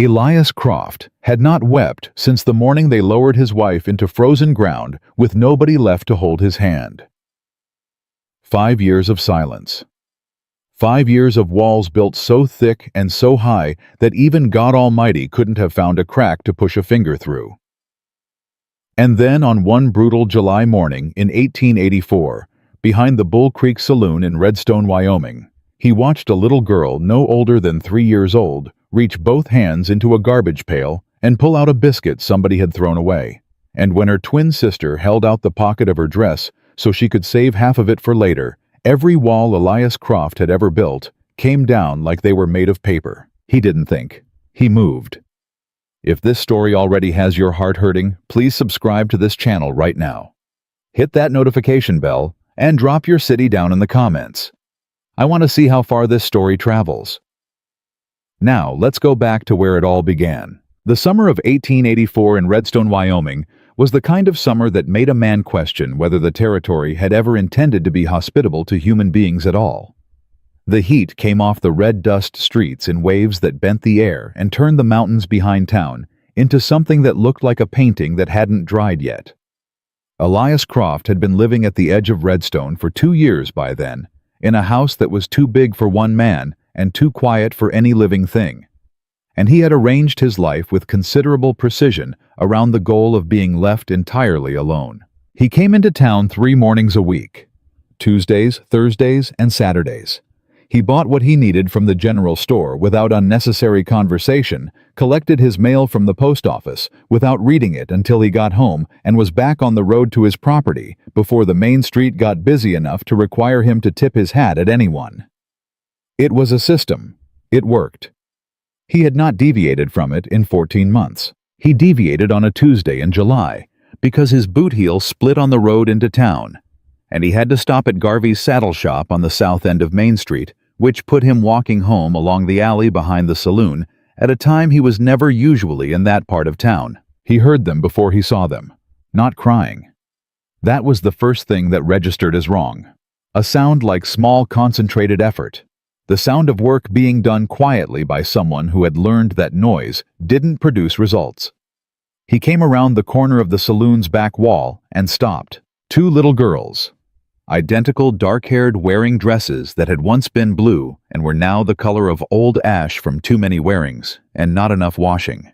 Elias Croft had not wept since the morning they lowered his wife into frozen ground with nobody left to hold his hand. 5 years of silence. 5 years of walls built so thick and so high that even God Almighty couldn't have found a crack to push a finger through. And then on one brutal July morning in 1884, behind the Bull Creek Saloon in Redstone, Wyoming, he watched a little girl no older than 3 years old reach both hands into a garbage pail and pull out a biscuit somebody had thrown away. And when her twin sister held out the pocket of her dress so she could save half of it for later, every wall Elias Croft had ever built came down like they were made of paper. He didn't think. He moved. If this story already has your heart hurting, please subscribe to this channel right now. Hit that notification bell and drop your city down in the comments. I want to see how far this story travels. Now, let's go back to where it all began. The summer of 1884 in Redstone, Wyoming, was the kind of summer that made a man question whether the territory had ever intended to be hospitable to human beings at all. The heat came off the red dust streets in waves that bent the air and turned the mountains behind town into something that looked like a painting that hadn't dried yet. Elias Croft had been living at the edge of Redstone for 2 years by then, in a house that was too big for one man and too quiet for any living thing. And he had arranged his life with considerable precision around the goal of being left entirely alone. He came into town 3 mornings a week, Tuesdays, Thursdays, and Saturdays. He bought what he needed from the general store without unnecessary conversation, collected his mail from the post office without reading it until he got home, and was back on the road to his property before the main street got busy enough to require him to tip his hat at anyone. It was a system. It worked. He had not deviated from it in 14 months. He deviated on a Tuesday in July because his boot heel split on the road into town, and he had to stop at Garvey's saddle shop on the south end of Main Street, which put him walking home along the alley behind the saloon at a time he was never usually in that part of town. He heard them before he saw them, not crying. That was the first thing that registered as wrong. A sound like small concentrated effort. The sound of work being done quietly by someone who had learned that noise didn't produce results. He came around the corner of the saloon's back wall and stopped. 2 little girls, identical dark-haired wearing dresses that had once been blue and were now the color of old ash from too many wearings and not enough washing.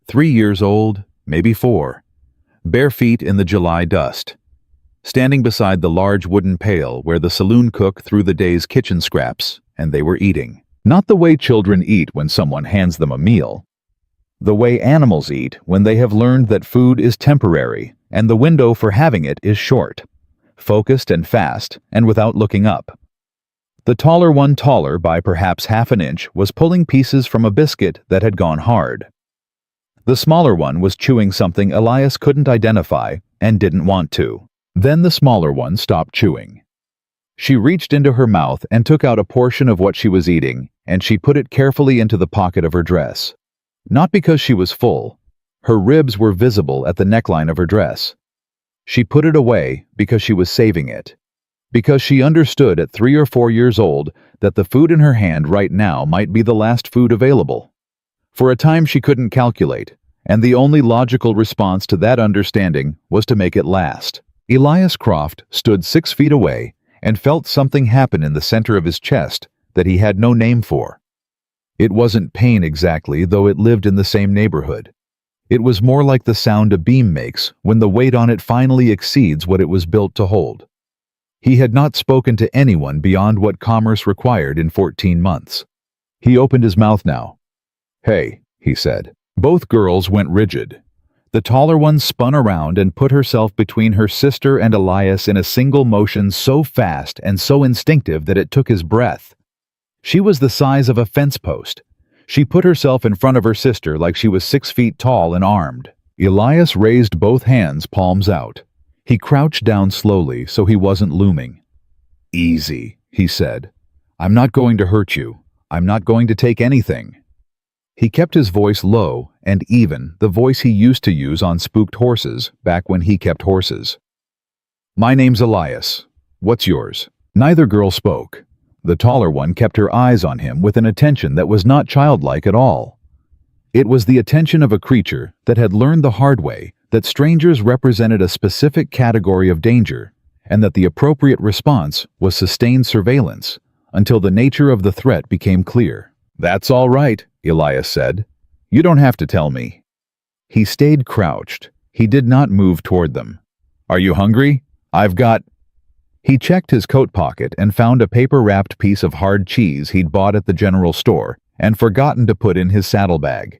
3 years old, maybe 4, bare feet in the July dust, standing beside the large wooden pail where the saloon cook threw the day's kitchen scraps, and they were eating. Not the way children eat when someone hands them a meal. The way animals eat when they have learned that food is temporary and the window for having it is short, focused and fast, and without looking up. The taller one, taller by perhaps half an inch, was pulling pieces from a biscuit that had gone hard. The smaller one was chewing something Elias couldn't identify and didn't want to. Then the smaller one stopped chewing. She reached into her mouth and took out a portion of what she was eating, and she put it carefully into the pocket of her dress. Not because she was full. Her ribs were visible at the neckline of her dress. She put it away because she was saving it. Because she understood at 3 or 4 years old that the food in her hand right now might be the last food available. For a time she couldn't calculate, and the only logical response to that understanding was to make it last. Elias Croft stood 6 feet away and felt something happen in the center of his chest that he had no name for. It wasn't pain exactly, though it lived in the same neighborhood. It was more like the sound a beam makes when the weight on it finally exceeds what it was built to hold. He had not spoken to anyone beyond what commerce required in 14 months. He opened his mouth now. "Hey," he said. Both girls went rigid. The taller one spun around and put herself between her sister and Elias in a single motion so fast and so instinctive that it took his breath. She was the size of a fence post. She put herself in front of her sister like she was 6 feet tall and armed. Elias raised both hands, palms out. He crouched down slowly so he wasn't looming. "Easy," he said. "I'm not going to hurt you. I'm not going to take anything." He kept his voice low and even, the voice he used to use on spooked horses back when he kept horses. "My name's Elias. What's yours?" Neither girl spoke. The taller one kept her eyes on him with an attention that was not childlike at all. It was the attention of a creature that had learned the hard way that strangers represented a specific category of danger, and that the appropriate response was sustained surveillance until the nature of the threat became clear. "That's all right," Elias said. "You don't have to tell me." He stayed crouched. He did not move toward them. "Are you hungry? I've got—" He checked his coat pocket and found a paper-wrapped piece of hard cheese he'd bought at the general store and forgotten to put in his saddlebag.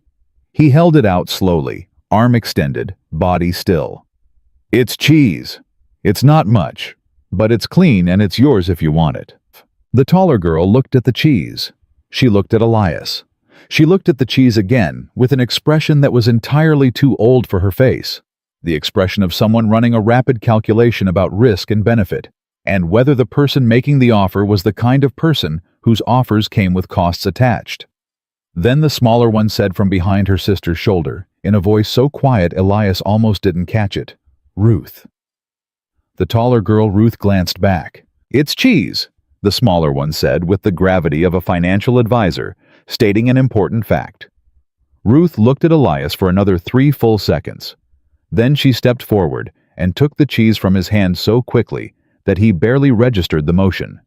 He held it out slowly, arm extended, body still. "It's cheese. It's not much, but it's clean and it's yours if you want it." The taller girl looked at the cheese. She looked at Elias. She looked at the cheese again with an expression that was entirely too old for her face. The expression of someone running a rapid calculation about risk and benefit, and whether the person making the offer was the kind of person whose offers came with costs attached. Then the smaller one said from behind her sister's shoulder, in a voice so quiet Elias almost didn't catch it, "Ruth." The taller girl Ruth glanced back. "It's cheese," the smaller one said with the gravity of a financial advisor, stating an important fact. Ruth looked at Elias for another 3 full seconds. Then she stepped forward and took the cheese from his hand so quickly that he barely registered the motion.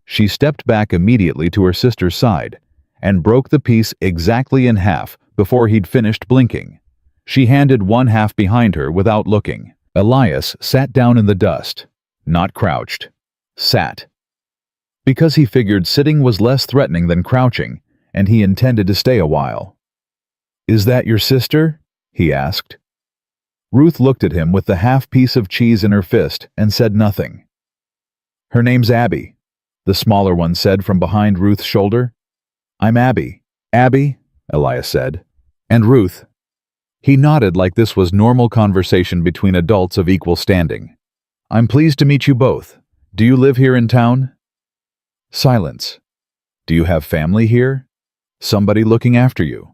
She stepped back immediately to her sister's side and broke the piece exactly in half before he'd finished blinking. She handed one half behind her without looking. Elias sat down in the dust, not crouched. Sat. Because he figured sitting was less threatening than crouching, and he intended to stay a while. "Is that your sister?" he asked. Ruth looked at him with the half piece of cheese in her fist and said nothing. "Her name's Abby," the smaller one said from behind Ruth's shoulder. "I'm Abby." "Abby," Elias said. "And Ruth." He nodded like this was normal conversation between adults of equal standing. "I'm pleased to meet you both. Do you live here in town?" Silence. "Do you have family here? Somebody looking after you?"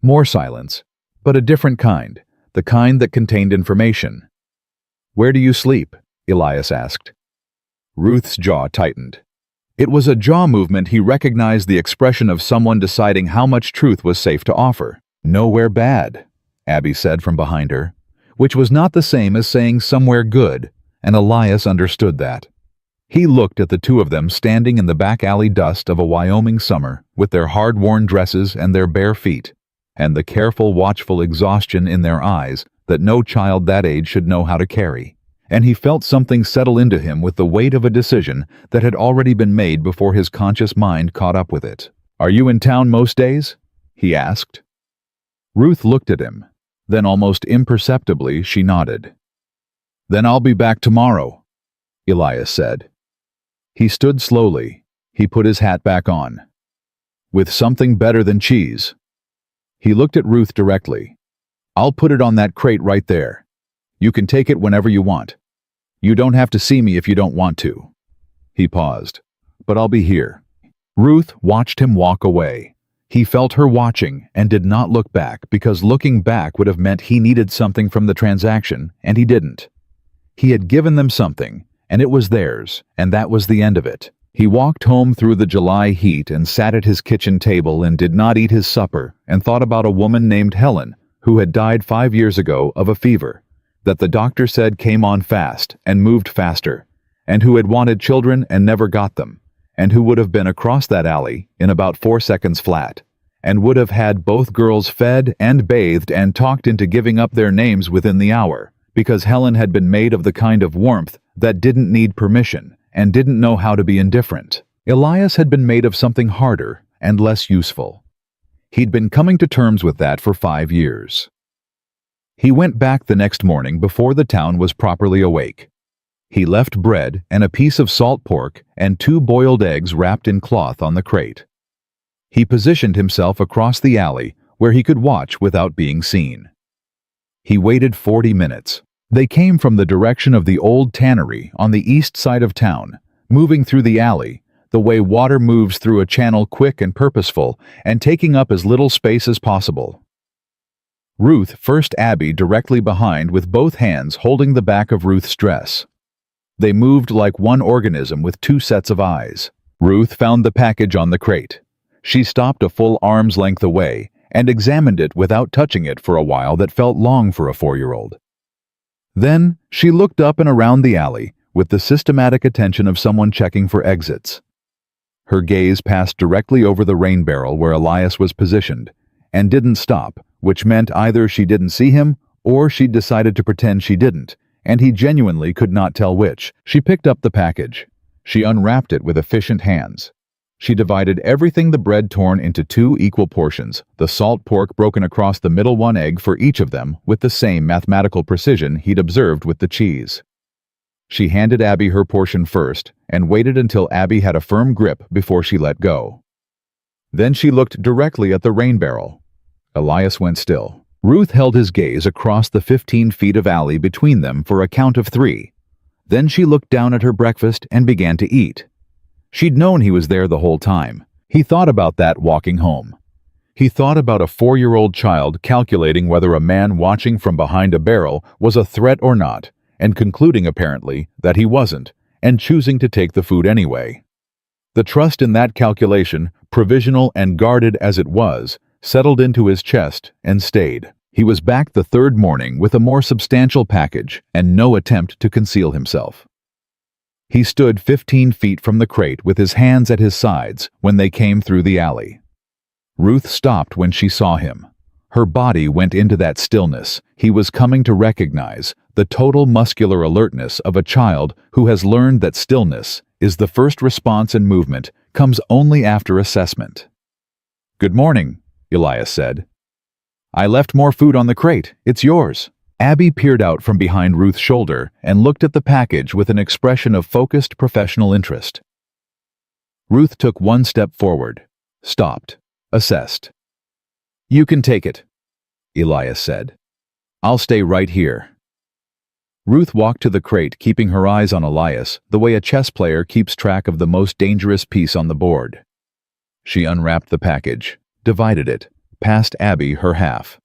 More silence, but a different kind, the kind that contained information. "Where do you sleep?" Elias asked. Ruth's jaw tightened. It was a jaw movement he recognized the expression of someone deciding how much truth was safe to offer. "Nowhere bad," Abby said from behind her, which was not the same as saying somewhere good, and Elias understood that. He looked at the two of them standing in the back alley dust of a Wyoming summer with their hard-worn dresses and their bare feet, and the careful, watchful exhaustion in their eyes that no child that age should know how to carry. And he felt something settle into him with the weight of a decision that had already been made before his conscious mind caught up with it. "Are you in town most days?" he asked. Ruth looked at him. Then almost imperceptibly she nodded. "Then I'll be back tomorrow," Elias said. He stood slowly. He put his hat back on. "With something better than cheese." He looked at Ruth directly. "I'll put it on that crate right there. You can take it whenever you want. You don't have to see me if you don't want to." He paused. "But I'll be here." Ruth watched him walk away. He felt her watching and did not look back because looking back would have meant he needed something from the transaction, and he didn't. He had given them something, and it was theirs, and that was the end of it. He walked home through the July heat and sat at his kitchen table and did not eat his supper and thought about a woman named Helen who had died 5 years ago of a fever that the doctor said came on fast and moved faster, and who had wanted children and never got them, and who would have been across that alley in about 4 seconds flat, and would have had both girls fed and bathed and talked into giving up their names within the hour, because Helen had been made of the kind of warmth that didn't need permission and didn't know how to be indifferent. Elias had been made of something harder and less useful. He'd been coming to terms with that for 5 years. He went back the next morning before the town was properly awake. He left bread and a piece of salt pork and 2 boiled eggs wrapped in cloth on the crate. He positioned himself across the alley where he could watch without being seen. He waited 40 minutes. They came from the direction of the old tannery on the east side of town, moving through the alley, the way water moves through a channel, quick and purposeful, and taking up as little space as possible. Ruth first, Abby directly behind with both hands holding the back of Ruth's dress. They moved like one organism with 2 sets of eyes. Ruth found the package on the crate. She stopped a full arm's length away and examined it without touching it for a while that felt long for a 4-year-old. Then she looked up and around the alley with the systematic attention of someone checking for exits. Her gaze passed directly over the rain barrel where Elias was positioned and didn't stop, which meant either she didn't see him or she decided to pretend she didn't, and he genuinely could not tell which. She picked up the package. She unwrapped it with efficient hands. She divided everything, the bread torn into 2 equal portions, the salt pork broken across the middle, 1 egg for each of them, with the same mathematical precision he'd observed with the cheese. She handed Abby her portion first and waited until Abby had a firm grip before she let go. Then she looked directly at the rain barrel. Elias went still. Ruth held his gaze across the 15 feet of alley between them for a count of 3. Then she looked down at her breakfast and began to eat. She'd known he was there the whole time. He thought about that walking home. He thought about a 4-year-old child calculating whether a man watching from behind a barrel was a threat or not, and concluding apparently that he wasn't, and choosing to take the food anyway. The trust in that calculation, provisional and guarded as it was, settled into his chest and stayed. He was back the 3rd morning with a more substantial package and no attempt to conceal himself. He stood 15 feet from the crate with his hands at his sides when they came through the alley. Ruth stopped when she saw him. Her body went into that stillness he was coming to recognize, the total muscular alertness of a child who has learned that stillness is the first response, and movement comes only after assessment. "Good morning," Elias said. "I left more food on the crate. It's yours." Abby peered out from behind Ruth's shoulder and looked at the package with an expression of focused professional interest. Ruth took 1 step forward, stopped, assessed. "You can take it," Elias said. "I'll stay right here." Ruth walked to the crate, keeping her eyes on Elias the way a chess player keeps track of the most dangerous piece on the board. She unwrapped the package, divided it, passed Abby her half.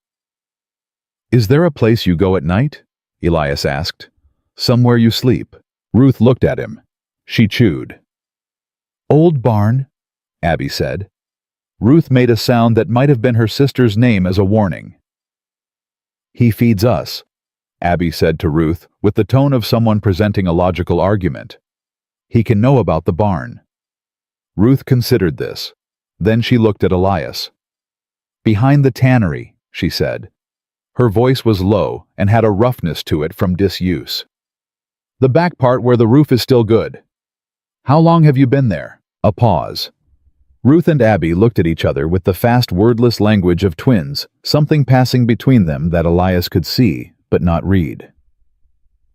"Is there a place you go at night?" Elias asked. "Somewhere you sleep?" Ruth looked at him. She chewed. "Old barn," Abby said. Ruth made a sound that might have been her sister's name as a warning. "He feeds us," Abby said to Ruth with the tone of someone presenting a logical argument. "He can know about the barn." Ruth considered this. Then she looked at Elias. "Behind the tannery," she said. Her voice was low and had a roughness to it from disuse. "The back part where the roof is still good." "How long have you been there?" A pause. Ruth and Abby looked at each other with the fast, wordless language of twins, something passing between them that Elias could see but not read.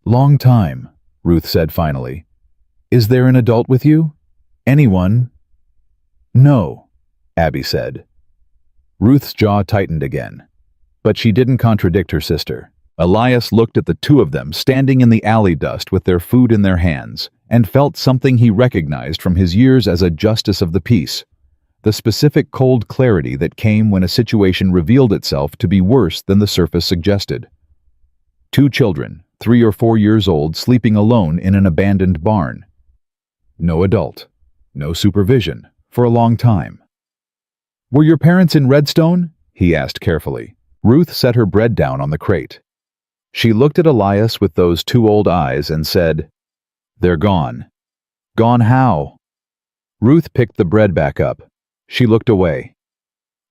"Long time," Ruth said finally. "Is there an adult with you? Anyone?" "No," Abby said. Ruth's jaw tightened again. But she didn't contradict her sister. Elias looked at the 2 of them standing in the alley dust with their food in their hands and felt something he recognized from his years as a justice of the peace, the specific cold clarity that came when a situation revealed itself to be worse than the surface suggested. 2 children, 3 or 4 years old, sleeping alone in an abandoned barn. No adult, no supervision, for a long time. "Were your parents in Redstone?" he asked carefully. Ruth set her bread down on the crate. She looked at Elias with those 2 old eyes and said, "They're gone." "Gone how?" Ruth picked the bread back up. She looked away.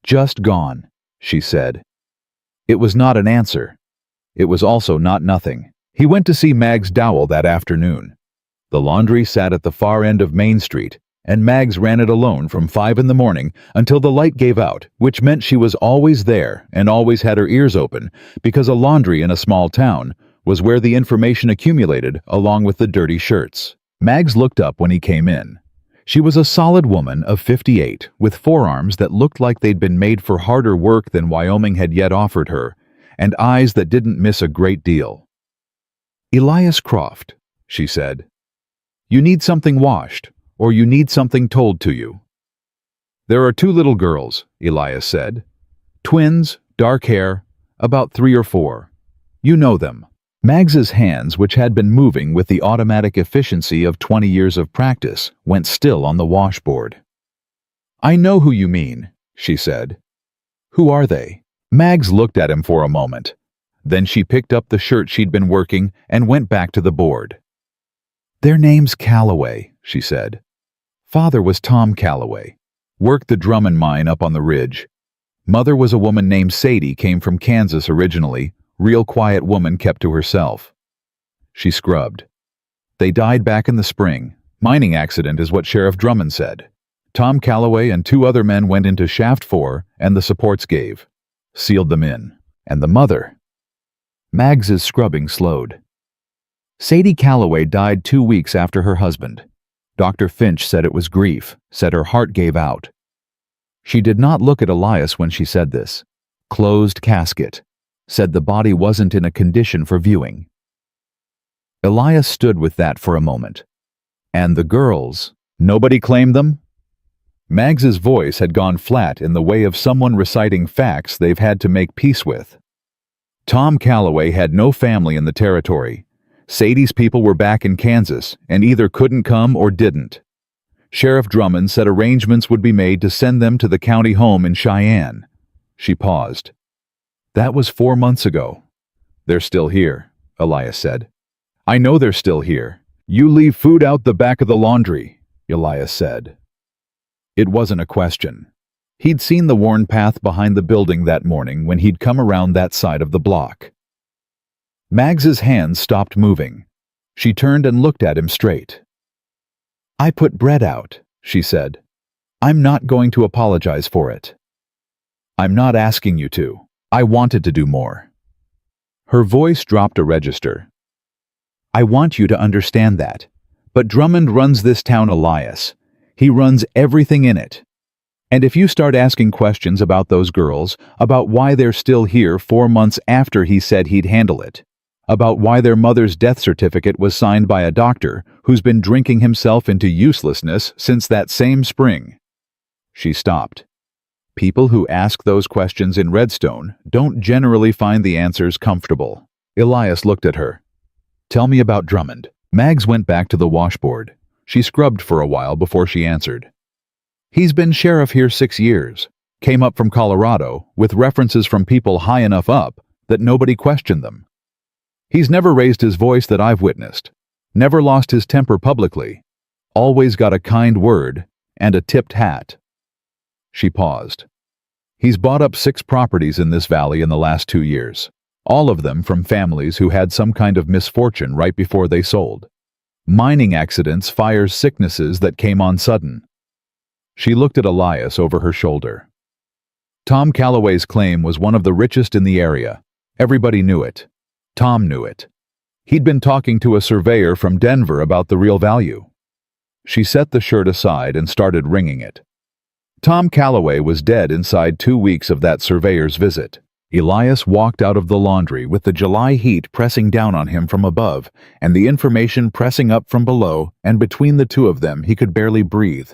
"Just gone," she said. It was not an answer. It was also not nothing. He went to see Mags Dowell that afternoon. The laundry sat at the far end of Main Street, and Mags ran it alone from 5 in the morning until the light gave out, which meant she was always there and always had her ears open, because a laundry in a small town was where the information accumulated along with the dirty shirts. Mags looked up when he came in. She was a solid woman of 58, with forearms that looked like they'd been made for harder work than Wyoming had yet offered her, and eyes that didn't miss a great deal. "Elias Croft," she said. "You need something washed, or you need something told to you." "There are 2 little girls," Elias said. "Twins, dark hair, about 3 or 4. You know them." Mags's hands, which had been moving with the automatic efficiency of 20 years of practice, went still on the washboard. "I know who you mean," she said. Who are they? Mags looked at him for a moment. Then she picked up the shirt she'd been working and went back to the board. Their name's Calloway, she said. Father was Tom Calloway. Worked the Drummond mine up on the ridge. Mother was a woman named Sadie, came from Kansas originally, real quiet woman, kept to herself. She scrubbed. They died back in the spring. Mining accident is what Sheriff Drummond said. Tom Calloway and 2 other men went into Shaft 4 and the supports gave. Sealed them in. And the mother. Mags's scrubbing slowed. Sadie Calloway died 2 weeks after her husband. Dr. Finch said it was grief, said her heart gave out. She did not look at Elias when she said this. Closed casket. Said the body wasn't in a condition for viewing. Elias stood with that for a moment. And the girls, nobody claimed them? Mags's voice had gone flat in the way of someone reciting facts they've had to make peace with. Tom Calloway had no family in the territory. Sadie's people were back in Kansas and either couldn't come or didn't. Sheriff Drummond said arrangements would be made to send them to the county home in Cheyenne. She paused. That was 4 months ago. They're still here, Elias said. I know they're still here. You leave food out the back of the laundry, Elias said. It wasn't a question. He'd seen the worn path behind the building that morning when he'd come around that side of the block. Mags's hands stopped moving. She turned and looked at him straight. I put bread out, she said. I'm not going to apologize for it. I'm not asking you to. I wanted to do more. Her voice dropped a register. I want you to understand that. But Drummond runs this town, Elias. He runs everything in it. And if you start asking questions about those girls, about why they're still here 4 months after he said he'd handle it, about why their mother's death certificate was signed by a doctor who's been drinking himself into uselessness since that same spring. She stopped. People who ask those questions in Redstone don't generally find the answers comfortable. Elias looked at her. Tell me about Drummond. Mags went back to the washboard. She scrubbed for a while before she answered. He's been sheriff here 6 years. Came up from Colorado with references from people high enough up that nobody questioned them. He's never raised his voice that I've witnessed. Never lost his temper publicly. Always got a kind word and a tipped hat. She paused. He's bought up 6 properties in this valley in the last 2 years. All of them from families who had some kind of misfortune right before they sold. Mining accidents, fires, sicknesses that came on sudden. She looked at Elias over her shoulder. Tom Calloway's claim was one of the richest in the area. Everybody knew it. Tom knew it. He'd been talking to a surveyor from Denver about the real value. She set the shirt aside and started wringing it. Tom Calloway was dead inside 2 weeks of that surveyor's visit. Elias walked out of the laundry with the July heat pressing down on him from above and the information pressing up from below, and between the two of them he could barely breathe.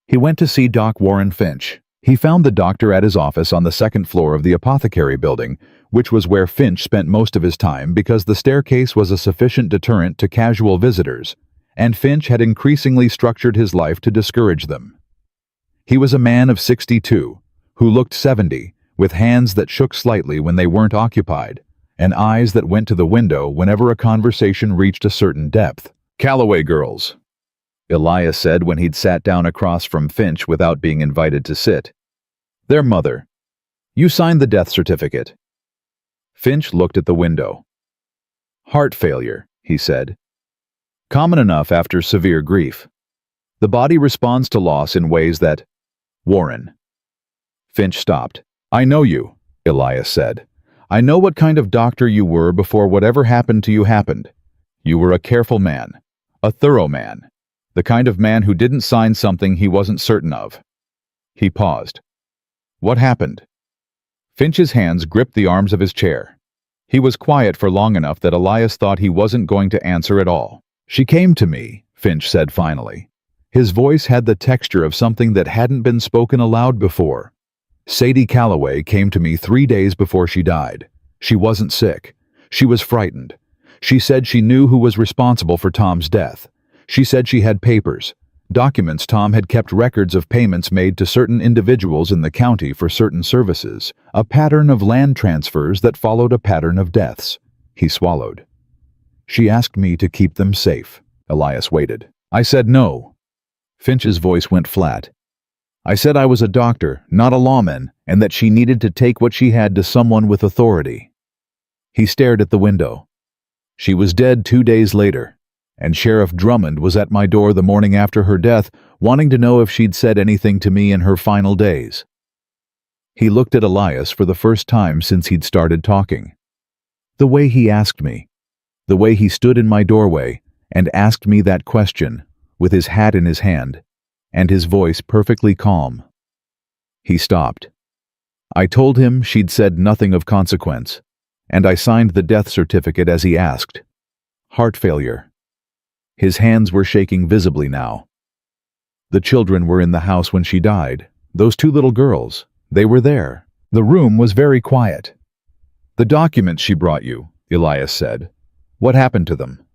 He went to see Doc Warren Finch. He found the doctor at his office on the 2nd floor of the apothecary building, which was where Finch spent most of his time because the staircase was a sufficient deterrent to casual visitors, and Finch had increasingly structured his life to discourage them. He was a man of 62, who looked 70, with hands that shook slightly when they weren't occupied, and eyes that went to the window whenever a conversation reached a certain depth. Calloway girls, Elias said when he'd sat down across from Finch without being invited to sit. Their mother. You signed the death certificate. Finch looked at the window. Heart failure, he said. Common enough after severe grief. The body responds to loss in ways that... Warren. Finch stopped. I know you, Elias said. I know what kind of doctor you were before whatever happened to you happened. You were a careful man, a thorough man, the kind of man who didn't sign something he wasn't certain of. He paused. What happened? Finch's hands gripped the arms of his chair. He was quiet for long enough that Elias thought he wasn't going to answer at all. She came to me, Finch said finally. His voice had the texture of something that hadn't been spoken aloud before. Sadie Calloway came to me 3 days before she died. She wasn't sick. She was frightened. She said she knew who was responsible for Tom's death. She said she had papers. Documents. Tom had kept records of payments made to certain individuals in the county for certain services, a pattern of land transfers that followed a pattern of deaths. He swallowed. She asked me to keep them safe. Elias waited. I said no. Finch's voice went flat. I said I was a doctor, not a lawman, and that she needed to take what she had to someone with authority. He stared at the window. She was dead 2 days later, and Sheriff Drummond was at my door the morning after her death, wanting to know if she'd said anything to me in her final days. He looked at Elias for the first time since he'd started talking. The way he asked me, the way he stood in my doorway and asked me that question, with his hat in his hand, and his voice perfectly calm. He stopped. I told him she'd said nothing of consequence, and I signed the death certificate as he asked. Heart failure. His hands were shaking visibly now. The children were in the house when she died. Those 2 little girls. They were there. The room was very quiet. The documents she brought you, Elias said. What happened to them?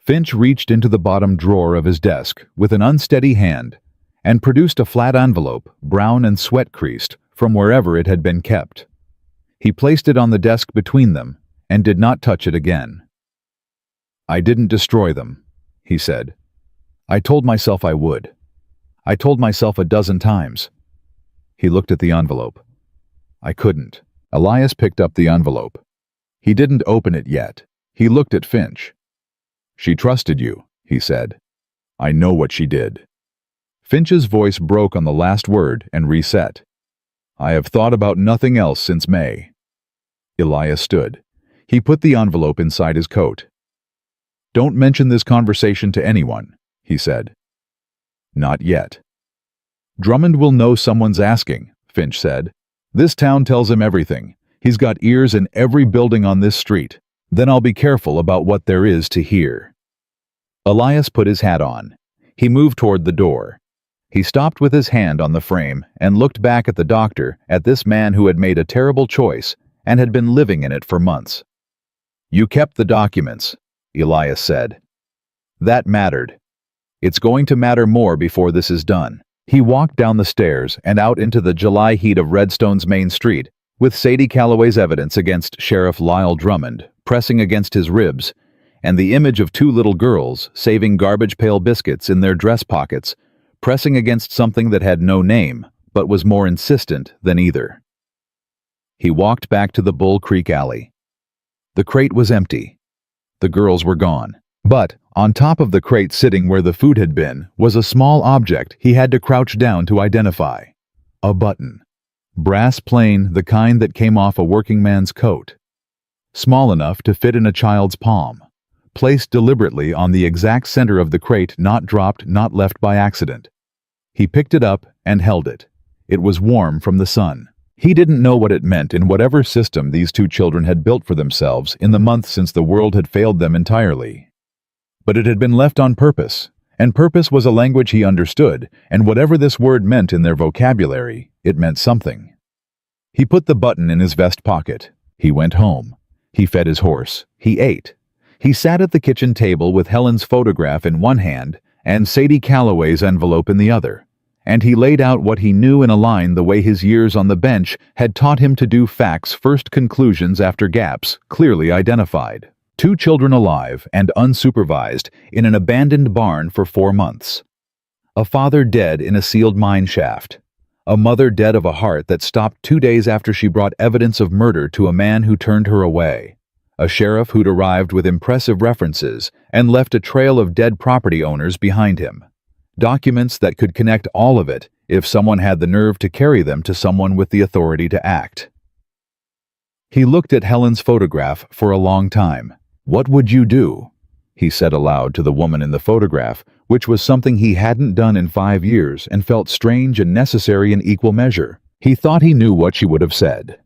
Finch reached into the bottom drawer of his desk with an unsteady hand and produced a flat envelope, brown and sweat-creased, from wherever it had been kept. He placed it on the desk between them and did not touch it again. I didn't destroy them, he said. I told myself I would. I told myself a dozen times. He looked at the envelope. I couldn't. Elias picked up the envelope. He didn't open it yet. He looked at Finch. She trusted you, he said. I know what she did. Finch's voice broke on the last word and reset. I have thought about nothing else since May. Elias stood. He put the envelope inside his coat. Don't mention this conversation to anyone, he said. Not yet. Drummond will know someone's asking, Finch said. This town tells him everything. He's got ears in every building on this street. Then I'll be careful about what there is to hear. Elias put his hat on. He moved toward the door. He stopped with his hand on the frame and looked back at the doctor, at this man who had made a terrible choice and had been living in it for months. You kept the documents, Elias said. That mattered. It's going to matter more before this is done. He walked down the stairs and out into the July heat of Redstone's main street, with Sadie Calloway's evidence against Sheriff Lyle Drummond pressing against his ribs, and the image of 2 little girls saving garbage pail biscuits in their dress pockets, pressing against something that had no name, but was more insistent than either. He walked back to the Bull Creek alley. The crate was empty. The girls were gone. But, on top of the crate sitting where the food had been, was a small object he had to crouch down to identify. A button. Brass plain, the kind that came off a working man's coat. Small enough to fit in a child's palm. Placed deliberately on the exact center of the crate, not dropped, not left by accident. He picked it up and held it. It was warm from the sun. He didn't know what it meant in whatever system these 2 children had built for themselves in the month since the world had failed them entirely. But it had been left on purpose, and purpose was a language he understood, and whatever this word meant in their vocabulary, it meant something. He put the button in his vest pocket. He went home. He fed his horse. He ate. He sat at the kitchen table with Helen's photograph in one hand and Sadie Calloway's envelope in the other, and he laid out what he knew in a line the way his years on the bench had taught him to do: facts first, conclusions after, gaps clearly identified. 2 children alive and unsupervised in an abandoned barn for 4 months. A father dead in a sealed mine shaft. A mother dead of a heart that stopped 2 days after she brought evidence of murder to a man who turned her away. A sheriff who'd arrived with impressive references and left a trail of dead property owners behind him. Documents that could connect all of it if someone had the nerve to carry them to someone with the authority to act. He looked at Helen's photograph for a long time. "What would you do?" he said aloud to the woman in the photograph, which was something he hadn't done in 5 years and felt strange and necessary in equal measure. He thought he knew what she would have said.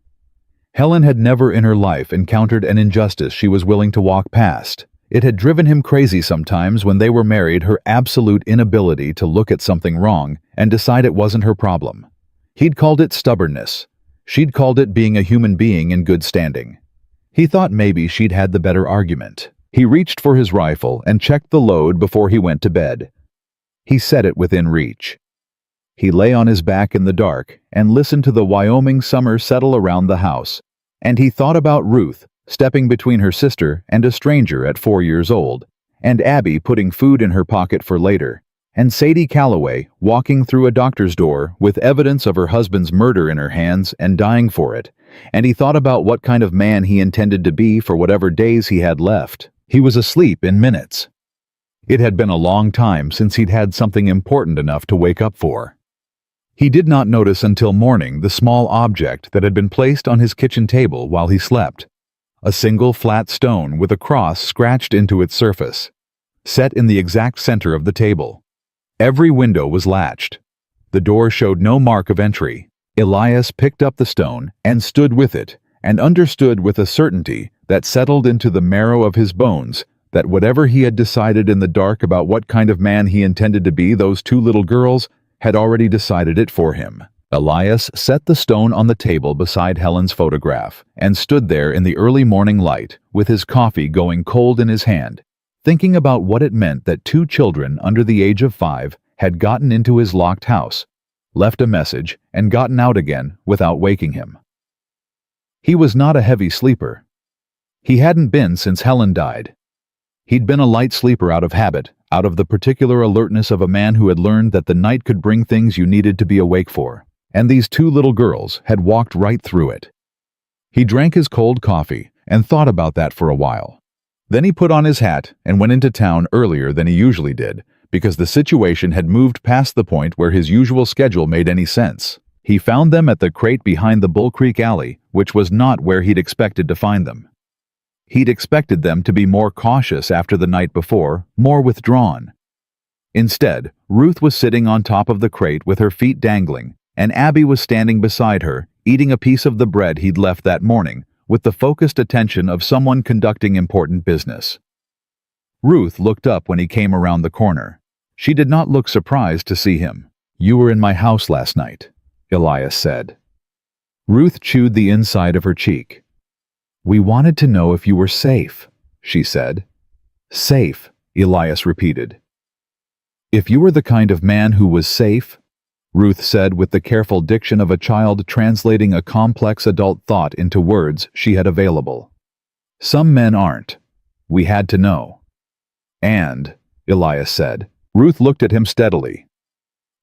Helen had never in her life encountered an injustice she was willing to walk past. It had driven him crazy sometimes when they were married, her absolute inability to look at something wrong and decide it wasn't her problem. He'd called it stubbornness. She'd called it being a human being in good standing. He thought maybe she'd had the better argument. He reached for his rifle and checked the load before he went to bed. He set it within reach. He lay on his back in the dark and listened to the Wyoming summer settle around the house, and he thought about Ruth stepping between her sister and a stranger at 4 years old, and Abby putting food in her pocket for later, and Sadie Calloway walking through a doctor's door with evidence of her husband's murder in her hands and dying for it, and he thought about what kind of man he intended to be for whatever days he had left. He was asleep in minutes. It had been a long time since he'd had something important enough to wake up for. He did not notice until morning the small object that had been placed on his kitchen table while he slept. A single flat stone with a cross scratched into its surface, set in the exact center of the table. Every window was latched. The door showed no mark of entry. Elias picked up the stone and stood with it, and understood with a certainty that settled into the marrow of his bones that whatever he had decided in the dark about what kind of man he intended to be, those two little girls had already decided it for him. Elias set the stone on the table beside Helen's photograph and stood there in the early morning light with his coffee going cold in his hand, thinking about what it meant that 2 children under the age of 5 had gotten into his locked house, left a message, and gotten out again without waking him. He was not a heavy sleeper. He hadn't been since Helen died. He'd been a light sleeper out of habit, out of the particular alertness of a man who had learned that the night could bring things you needed to be awake for. And these 2 little girls had walked right through it. He drank his cold coffee and thought about that for a while. Then he put on his hat and went into town earlier than he usually did, because the situation had moved past the point where his usual schedule made any sense. He found them at the crate behind the Bull Creek Alley, which was not where he'd expected to find them. He'd expected them to be more cautious after the night before, more withdrawn. Instead, Ruth was sitting on top of the crate with her feet dangling, and Abby was standing beside her, eating a piece of the bread he'd left that morning, with the focused attention of someone conducting important business. Ruth looked up when he came around the corner. She did not look surprised to see him. "You were in my house last night," Elias said. Ruth chewed the inside of her cheek. "We wanted to know if you were safe," she said. "Safe," Elias repeated. "If you were the kind of man who was safe," Ruth said with the careful diction of a child translating a complex adult thought into words she had available. "Some men aren't. We had to know." "And," Elias said. Ruth looked at him steadily.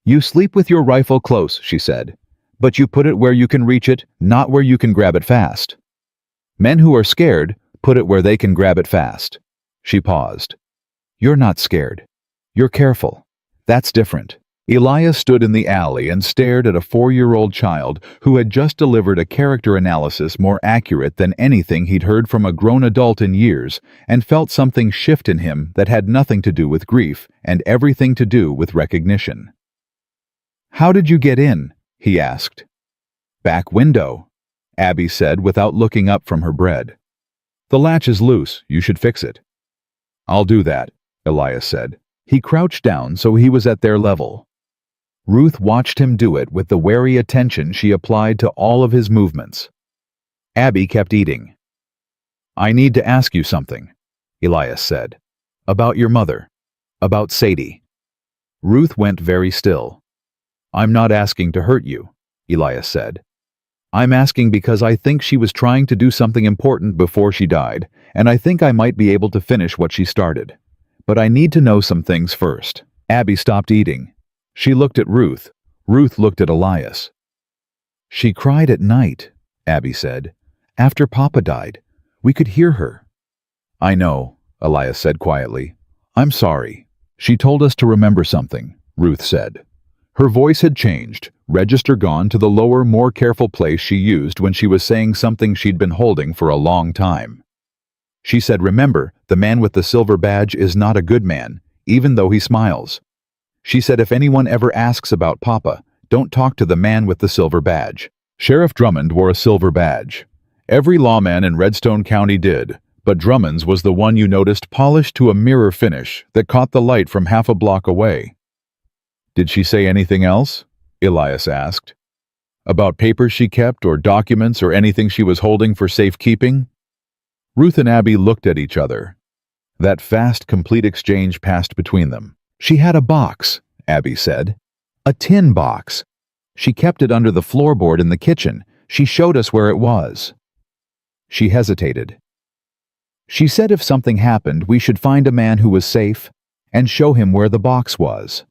"You sleep with your rifle close," she said, "but you put it where you can reach it, not where you can grab it fast. Men who are scared put it where they can grab it fast." She paused. "You're not scared. You're careful. That's different." Elias stood in the alley and stared at a 4-year-old child who had just delivered a character analysis more accurate than anything he'd heard from a grown adult in years, and felt something shift in him that had nothing to do with grief and everything to do with recognition. "How did you get in?" he asked. "Back window," Abby said without looking up from her bread. "The latch is loose. You should fix it." "I'll do that," Elias said. He crouched down so he was at their level. Ruth watched him do it with the wary attention she applied to all of his movements. Abby kept eating. "I need to ask you something," Elias said. "About your mother. About Sadie." Ruth went very still. "I'm not asking to hurt you," Elias said. "I'm asking because I think she was trying to do something important before she died, and I think I might be able to finish what she started. But I need to know some things first." Abby stopped eating. She looked at Ruth. Ruth looked at Elias. "She cried at night," Abby said. "After Papa died. We could hear her." "I know," Elias said quietly. "I'm sorry. She told us to remember something," Ruth said. Her voice had changed, register gone to the lower, more careful place she used when she was saying something she'd been holding for a long time. She said, "Remember, the man with the silver badge is not a good man, even though he smiles." She said, "If anyone ever asks about Papa, don't talk to the man with the silver badge." Sheriff Drummond wore a silver badge. Every lawman in Redstone County did, but Drummond's was the one you noticed polished to a mirror finish that caught the light from half a block away. "Did she say anything else?" Elias asked. "About papers she kept, or documents, or anything she was holding for safekeeping?" Ruth and Abby looked at each other. That fast, complete exchange passed between them. "She had a box," Abby said. "A tin box. She kept it under the floorboard in the kitchen. She showed us where it was." She hesitated. "She said if something happened, we should find a man who was safe and show him where the box was."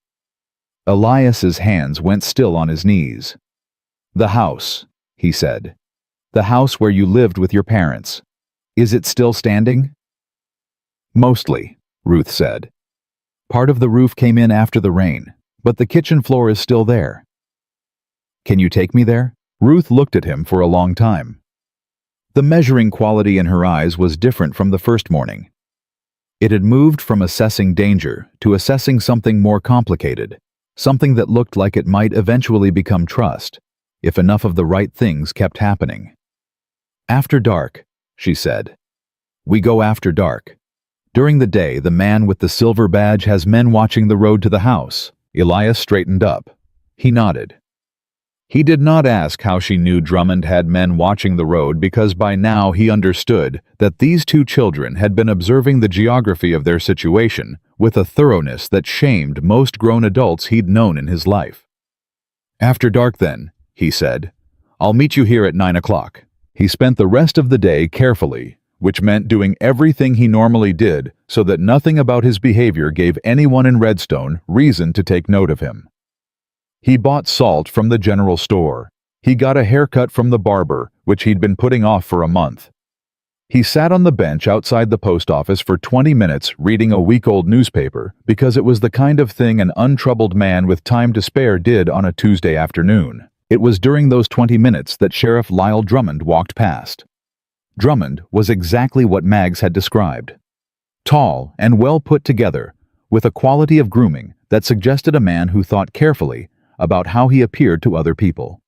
Elias's hands went still on his knees. "The house," he said. "The house where you lived with your parents. Is it still standing?" "Mostly," Ruth said. "Part of the roof came in after the rain, but the kitchen floor is still there." "Can you take me there?" Ruth looked at him for a long time. The measuring quality in her eyes was different from the first morning. It had moved from assessing danger to assessing something more complicated, something that looked like it might eventually become trust, if enough of the right things kept happening. "After dark," she said. "We go after dark. During the day, the man with the silver badge has men watching the road to the house." Elias straightened up. He nodded. He did not ask how she knew Drummond had men watching the road because by now he understood that these two children had been observing the geography of their situation with a thoroughness that shamed most grown adults he'd known in his life. "After dark then," he said. "I'll meet you here at 9 o'clock. He spent the rest of the day carefully, which meant doing everything he normally did so that nothing about his behavior gave anyone in Redstone reason to take note of him. He bought salt from the general store. He got a haircut from the barber, which he'd been putting off for a month. He sat on the bench outside the post office for 20 minutes reading a week-old newspaper because it was the kind of thing an untroubled man with time to spare did on a Tuesday afternoon. It was during those 20 minutes that Sheriff Lyle Drummond walked past. Drummond was exactly what Mags had described. Tall and well put together, with a quality of grooming that suggested a man who thought carefully about how he appeared to other people.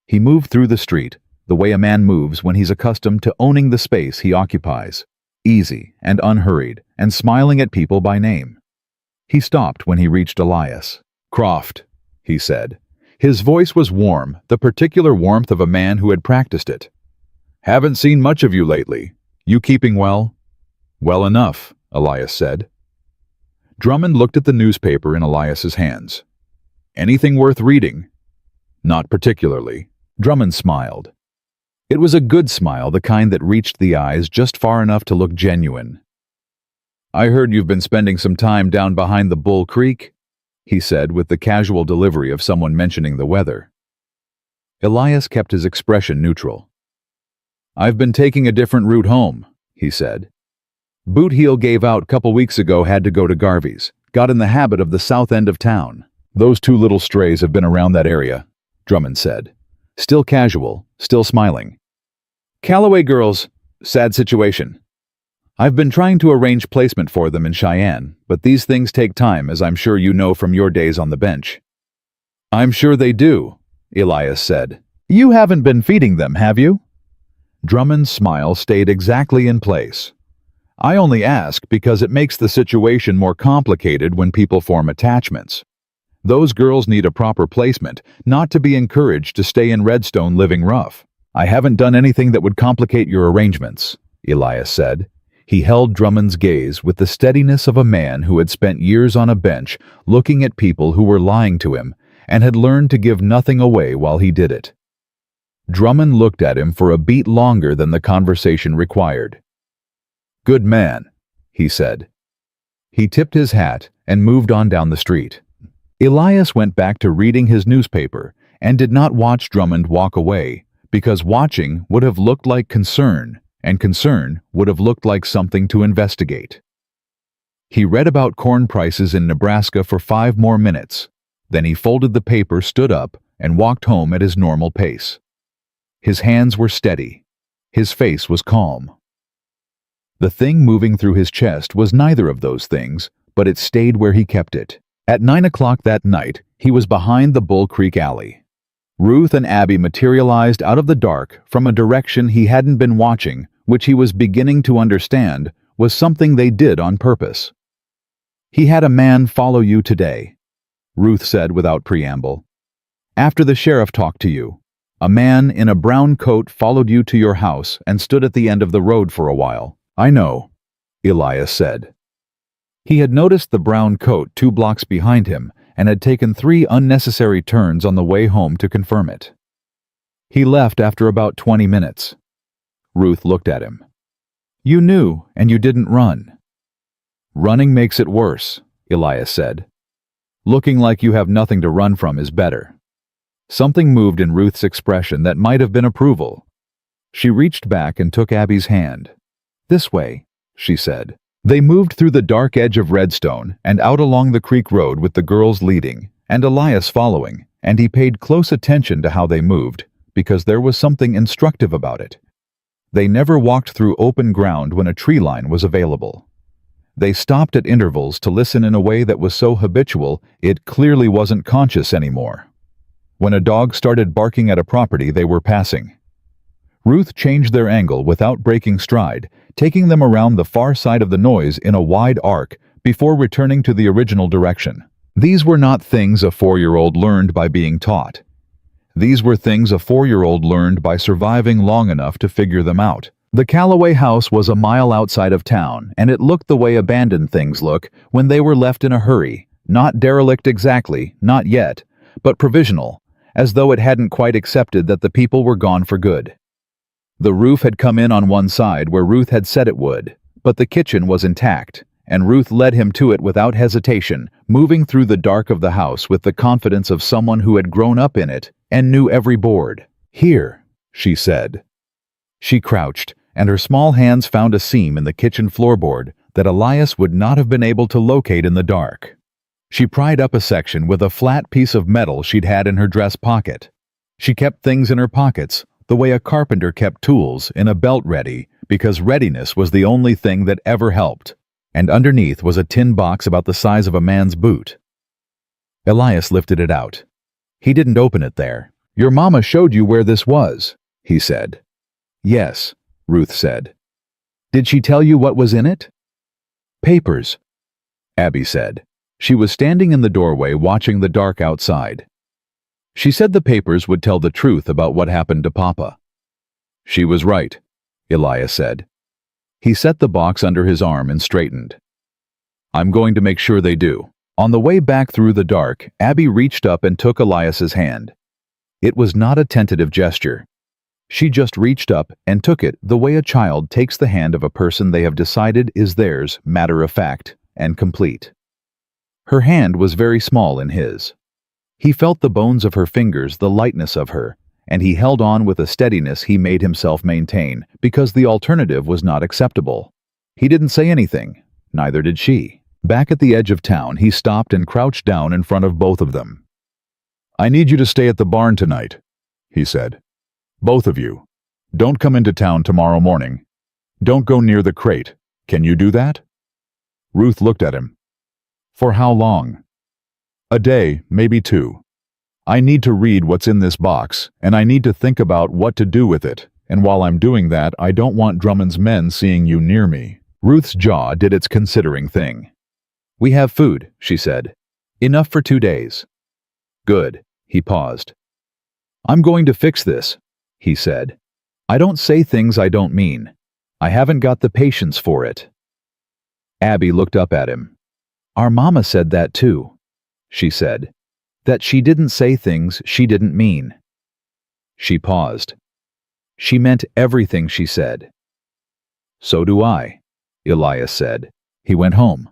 He moved through the street, the way a man moves when he's accustomed to owning the space he occupies, easy and unhurried, and smiling at people by name. He stopped when he reached Elias. "Croft," he said. His voice was warm, the particular warmth of a man who had practiced it. "Haven't seen much of you lately. You keeping well?" "Well enough," Elias said. Drummond looked at the newspaper in Elias's hands. "Anything worth reading?" "Not particularly." Drummond smiled. It was a good smile, the kind that reached the eyes just far enough to look genuine. "I heard you've been spending some time down behind the Bull Creek," he said with the casual delivery of someone mentioning the weather. Elias kept his expression neutral. "I've been taking a different route home," he said. "Boot Heel gave out couple weeks ago, had to go to Garvey's. Got in the habit of the south end of town." "Those two little strays have been around that area," Drummond said. Still casual, still smiling. "Calloway girls, sad situation. I've been trying to arrange placement for them in Cheyenne, but these things take time, as I'm sure you know from your days on the bench." "I'm sure they do," Elias said. "You haven't been feeding them, have you?" Drummond's smile stayed exactly in place. "I only ask because it makes the situation more complicated when people form attachments. Those girls need a proper placement, not to be encouraged to stay in Redstone living rough." "I haven't done anything that would complicate your arrangements," Elias said. He held Drummond's gaze with the steadiness of a man who had spent years on a bench looking at people who were lying to him and had learned to give nothing away while he did it. Drummond looked at him for a beat longer than the conversation required. "Good man," he said. He tipped his hat and moved on down the street. Elias went back to reading his newspaper and did not watch Drummond walk away, because watching would have looked like concern, and concern would have looked like something to investigate. He read about corn prices in Nebraska for 5 more minutes. Then he folded the paper, stood up, and walked home at his normal pace. His hands were steady. His face was calm. The thing moving through his chest was neither of those things, but it stayed where he kept it. At 9 o'clock that night, he was behind the Bull Creek alley. Ruth and Abby materialized out of the dark from a direction he hadn't been watching, which he was beginning to understand was something they did on purpose. "He had a man follow you today," Ruth said without preamble. "After the sheriff talked to you, a man in a brown coat followed you to your house and stood at the end of the road for a while." "I know," Elias said. He had noticed the brown coat 2 blocks behind him and had taken 3 unnecessary turns on the way home to confirm it. He left after about 20 minutes. Ruth looked at him. "You knew, and you didn't run." "Running makes it worse," Elias said. "Looking like you have nothing to run from is better." Something moved in Ruth's expression that might have been approval. She reached back and took Abby's hand. "This way," she said. They moved through the dark edge of Redstone and out along the creek road with the girls leading, and Elias following, and he paid close attention to how they moved, because there was something instructive about it. They never walked through open ground when a tree line was available. They stopped at intervals to listen in a way that was so habitual it clearly wasn't conscious anymore. When a dog started barking at a property they were passing, Ruth changed their angle without breaking stride, taking them around the far side of the noise in a wide arc before returning to the original direction. These were not things a 4-year-old learned by being taught. These were things a 4-year-old learned by surviving long enough to figure them out. The Calloway house was a mile outside of town, and it looked the way abandoned things look when they were left in a hurry, not derelict exactly, not yet, but provisional, as though it hadn't quite accepted that the people were gone for good. The roof had come in on one side where Ruth had said it would, but the kitchen was intact, and Ruth led him to it without hesitation, moving through the dark of the house with the confidence of someone who had grown up in it and knew every board. "Here," she said. She crouched, and her small hands found a seam in the kitchen floorboard that Elias would not have been able to locate in the dark. She pried up a section with a flat piece of metal she'd had in her dress pocket. She kept things in her pockets, the way a carpenter kept tools in a belt ready, because readiness was the only thing that ever helped. And underneath was a tin box about the size of a man's boot. Elias lifted it out. He didn't open it there. "Your mama showed you where this was," he said. "Yes," Ruth said. "Did she tell you what was in it?" "Papers," Abby said. She was standing in the doorway watching the dark outside. She said the papers would tell the truth about what happened to Papa. "She was right," Elias said. He set the box under his arm and straightened. "I'm going to make sure they do." On the way back through the dark, Abby reached up and took Elias's hand. It was not a tentative gesture. She just reached up and took it the way a child takes the hand of a person they have decided is theirs, matter of fact, and complete. Her hand was very small in his. He felt the bones of her fingers, the lightness of her, and he held on with a steadiness he made himself maintain, because the alternative was not acceptable. He didn't say anything, neither did she. Back at the edge of town, he stopped and crouched down in front of both of them. "I need you to stay at the barn tonight," he said. "Both of you. Don't come into town tomorrow morning. Don't go near the crate. Can you do that?" Ruth looked at him. "For how long?" "A day, maybe 2. I need to read what's in this box, and I need to think about what to do with it, and while I'm doing that, I don't want Drummond's men seeing you near me." Ruth's jaw did its considering thing. "We have food," she said. "Enough for 2 days." "Good." He paused. "I'm going to fix this," he said. "I don't say things I don't mean. I haven't got the patience for it." Abby looked up at him. "Our mama said that too," she said. "That she didn't say things she didn't mean." She paused. "She meant everything she said." "So do I," Elias said. He went home.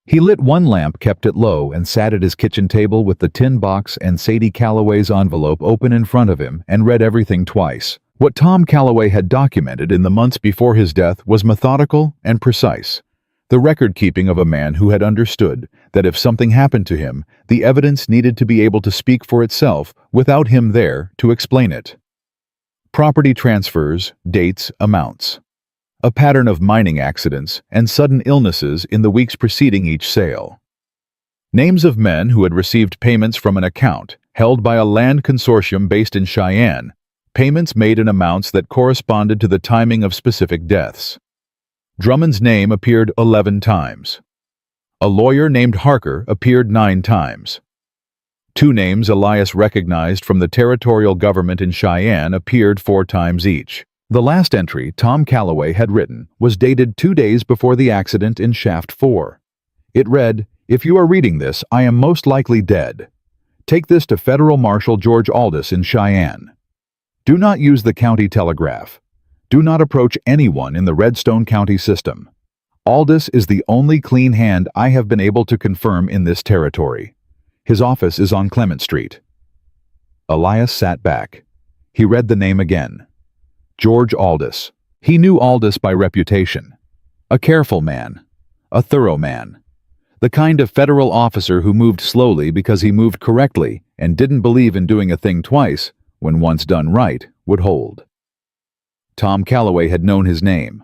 He lit one lamp, kept it low, and sat at his kitchen table with the tin box and Sadie Calloway's envelope open in front of him and read everything twice. What Tom Calloway had documented in the months before his death was methodical and precise. The record-keeping of a man who had understood that if something happened to him, the evidence needed to be able to speak for itself without him there to explain it. Property transfers, dates, amounts. A pattern of mining accidents and sudden illnesses in the weeks preceding each sale. Names of men who had received payments from an account held by a land consortium based in Cheyenne, payments made in amounts that corresponded to the timing of specific deaths. Drummond's name appeared 11 times. A lawyer named Harker appeared 9 times. 2 names Elias recognized from the territorial government in Cheyenne appeared 4 times each. The last entry Tom Calloway had written was dated 2 days before the accident in Shaft 4. It read, If you are reading this, I am most likely dead. Take this to Federal Marshal George Aldis in Cheyenne. Do not use the county telegraph. Do not approach anyone in the Redstone County system. Aldis is the only clean hand I have been able to confirm in this territory. His office is on Clement Street." Elias sat back. He read the name again. George Aldis. He knew Aldis by reputation. A careful man. A thorough man. The kind of federal officer who moved slowly because he moved correctly and didn't believe in doing a thing twice, when once done right, would hold. Tom Calloway had known his name,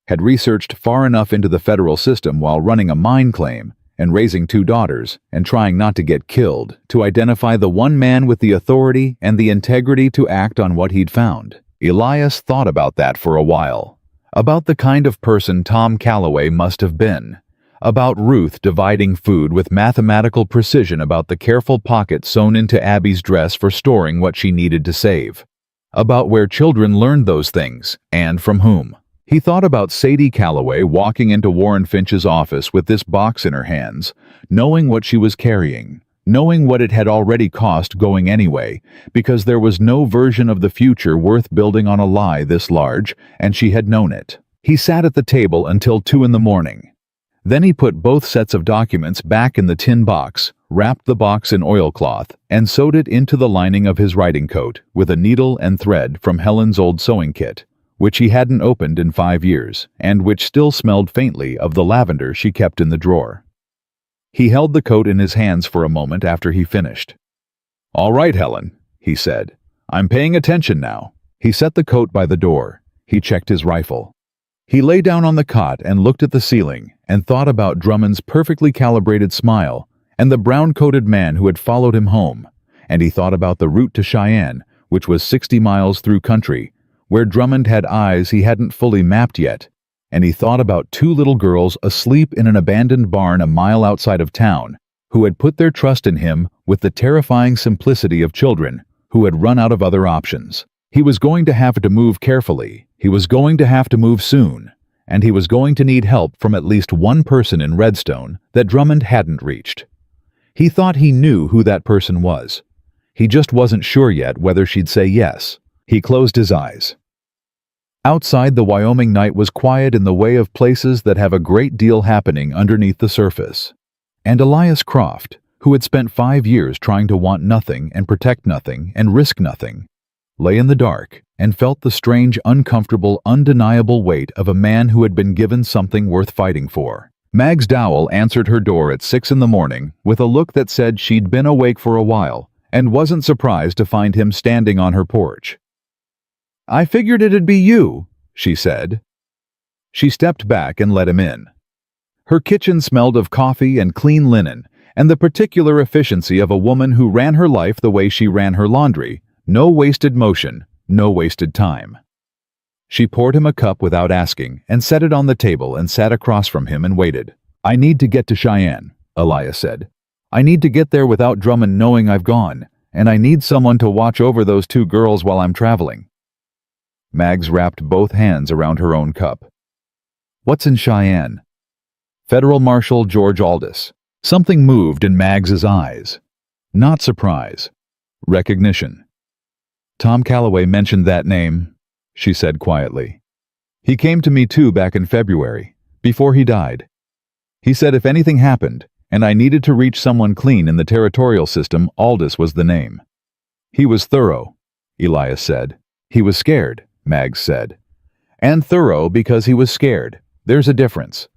had researched far enough into the federal system while running a mine claim and raising 2 daughters and trying not to get killed to identify the one man with the authority and the integrity to act on what he'd found. Elias thought about that for a while, about the kind of person Tom Calloway must have been, about Ruth dividing food with mathematical precision, about the careful pocket sewn into Abby's dress for storing what she needed to save, about where children learned those things and from whom. He thought about Sadie Calloway walking into Warren Finch's office with this box in her hands, knowing what she was carrying, knowing what it had already cost going anyway, because there was no version of the future worth building on a lie this large, and she had known it. He sat at the table until 2 in the morning. Then he put both sets of documents back in the tin box, wrapped the box in oilcloth, and sewed it into the lining of his riding coat with a needle and thread from Helen's old sewing kit, which he hadn't opened in 5 years, and which still smelled faintly of the lavender she kept in the drawer. He held the coat in his hands for a moment after he finished. "All right, Helen," he said. "I'm paying attention now." He set the coat by the door. He checked his rifle. He lay down on the cot and looked at the ceiling and thought about Drummond's perfectly calibrated smile and the brown-coated man who had followed him home, and he thought about the route to Cheyenne, which was 60 miles through country, where Drummond had eyes he hadn't fully mapped yet, and he thought about 2 little girls asleep in an abandoned barn a mile outside of town, who had put their trust in him with the terrifying simplicity of children who had run out of other options. He was going to have to move carefully. He was going to have to move soon, and he was going to need help from at least one person in Redstone that Drummond hadn't reached. He thought he knew who that person was. He just wasn't sure yet whether she'd say yes. He closed his eyes. Outside, the Wyoming night was quiet in the way of places that have a great deal happening underneath the surface. And Elias Croft, who had spent 5 years trying to want nothing and protect nothing and risk nothing, lay in the dark and felt the strange, uncomfortable, undeniable weight of a man who had been given something worth fighting for. Mags Dowell answered her door at 6 in the morning with a look that said she'd been awake for a while and wasn't surprised to find him standing on her porch. "I figured it'd be you," she said. She stepped back and let him in. Her kitchen smelled of coffee and clean linen and the particular efficiency of a woman who ran her life the way she ran her laundry. No wasted motion, no wasted time. She poured him a cup without asking and set it on the table and sat across from him and waited. "I need to get to Cheyenne," Elias said. "I need to get there without Drummond knowing I've gone, and I need someone to watch over those 2 girls while I'm traveling." Mags wrapped both hands around her own cup. "What's in Cheyenne?" "Federal Marshal George Aldis." Something moved in Mags's eyes. Not surprise. Recognition. "Tom Calloway mentioned that name," she said quietly. "He came to me too back in February, before he died. He said if anything happened, and I needed to reach someone clean in the territorial system, Aldis was the name." "He was thorough," Elias said. "He was scared," Mags said. "And thorough because he was scared. There's a difference."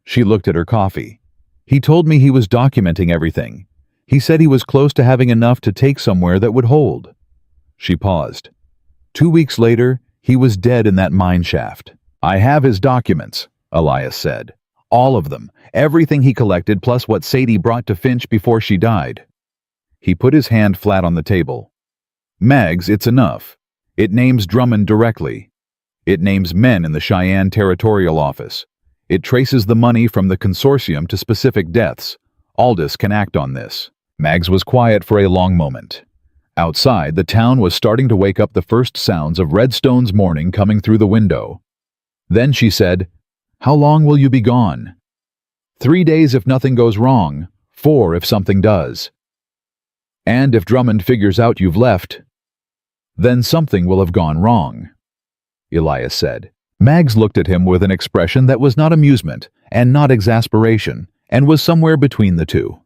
She looked at her coffee. "He told me he was documenting everything. He said he was close to having enough to take somewhere that would hold." She paused. 2 weeks later, he was dead in that mine shaft. "I have his documents," Elias said. "All of them. Everything he collected plus what Sadie brought to Finch before she died." He put his hand flat on the table. "Mags, it's enough. It names Drummond directly. It names men in the Cheyenne Territorial Office. It traces the money from the consortium to specific deaths. Aldis can act on this." Mags was quiet for a long moment. Outside, the town was starting to wake up, the first sounds of Redstone's morning coming through the window. Then she said, "How long will you be gone?" 3 days if nothing goes wrong, 4 if something does. And if Drummond figures out you've left, then something will have gone wrong, Elias said. Mags looked at him with an expression that was not amusement and not exasperation, and was somewhere between the two.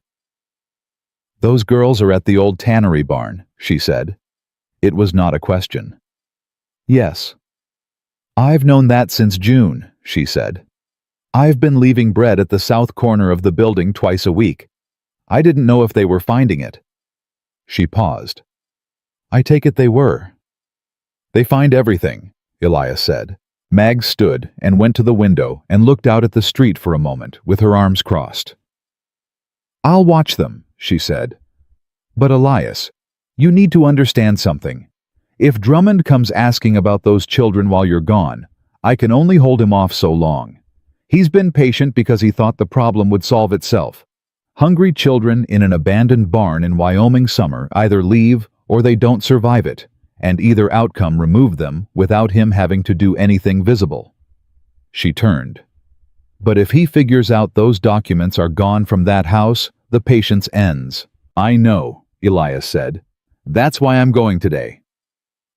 Those girls are at the old tannery barn, she said. It was not a question. Yes. I've known that since June, she said. I've been leaving bread at the south corner of the building twice a week. I didn't know if they were finding it. She paused. I take it they were. They find everything, Elias said. Mags stood and went to the window and looked out at the street for a moment with her arms crossed. I'll watch them, she said. But Elias, you need to understand something. If Drummond comes asking about those children while you're gone, I can only hold him off so long. He's been patient because he thought the problem would solve itself. Hungry children in an abandoned barn in Wyoming summer either leave or they don't survive it, and either outcome removed them without him having to do anything visible. She turned. But if he figures out those documents are gone from that house, the patience ends. I know, Elias said. That's why I'm going today.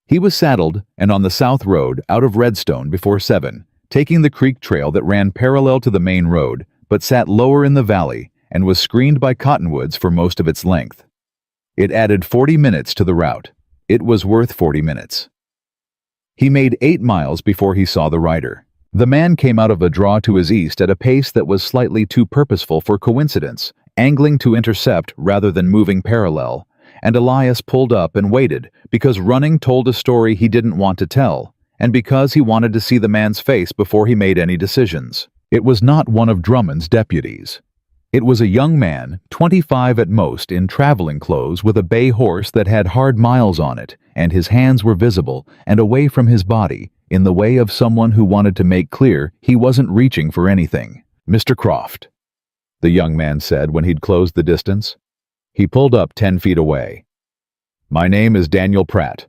He was saddled and on the south road out of Redstone before 7, taking the creek trail that ran parallel to the main road, but sat lower in the valley and was screened by cottonwoods for most of its length. It added 40 minutes to the route. It was worth 40 minutes. He made 8 miles before he saw the rider. The man came out of a draw to his east at a pace that was slightly too purposeful for coincidence, angling to intercept rather than moving parallel, and Elias pulled up and waited because running told a story he didn't want to tell, and because he wanted to see the man's face before he made any decisions. It was not one of Drummond's deputies. It was a young man, 25 at most, in traveling clothes with a bay horse that had hard miles on it, and his hands were visible and away from his body, in the way of someone who wanted to make clear he wasn't reaching for anything. Mr. Croft, the young man said when he'd closed the distance. He pulled up 10 feet away. My name is Daniel Pratt.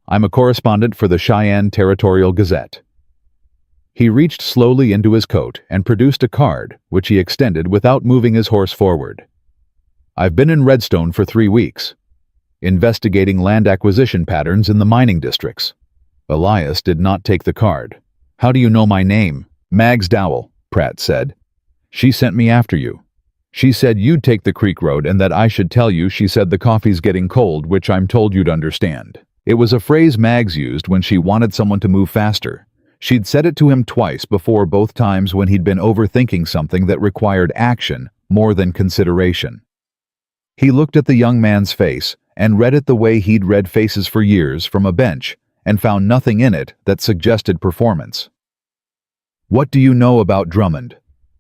I'm a correspondent for the Cheyenne Territorial Gazette. He reached slowly into his coat and produced a card, which he extended without moving his horse forward. I've been in Redstone for 3 weeks, investigating land acquisition patterns in the mining districts. Elias did not take the card. How do you know my name? Mags Dowell, Pratt said. She sent me after you. She said you'd take the creek road and that I should tell you she said the coffee's getting cold, which I'm told you'd understand. It was a phrase Mags used when she wanted someone to move faster. She'd said it to him twice before, both times when he'd been overthinking something that required action more than consideration. He looked at the young man's face and read it the way he'd read faces for years from a bench and found nothing in it that suggested performance. What do you know about Drummond?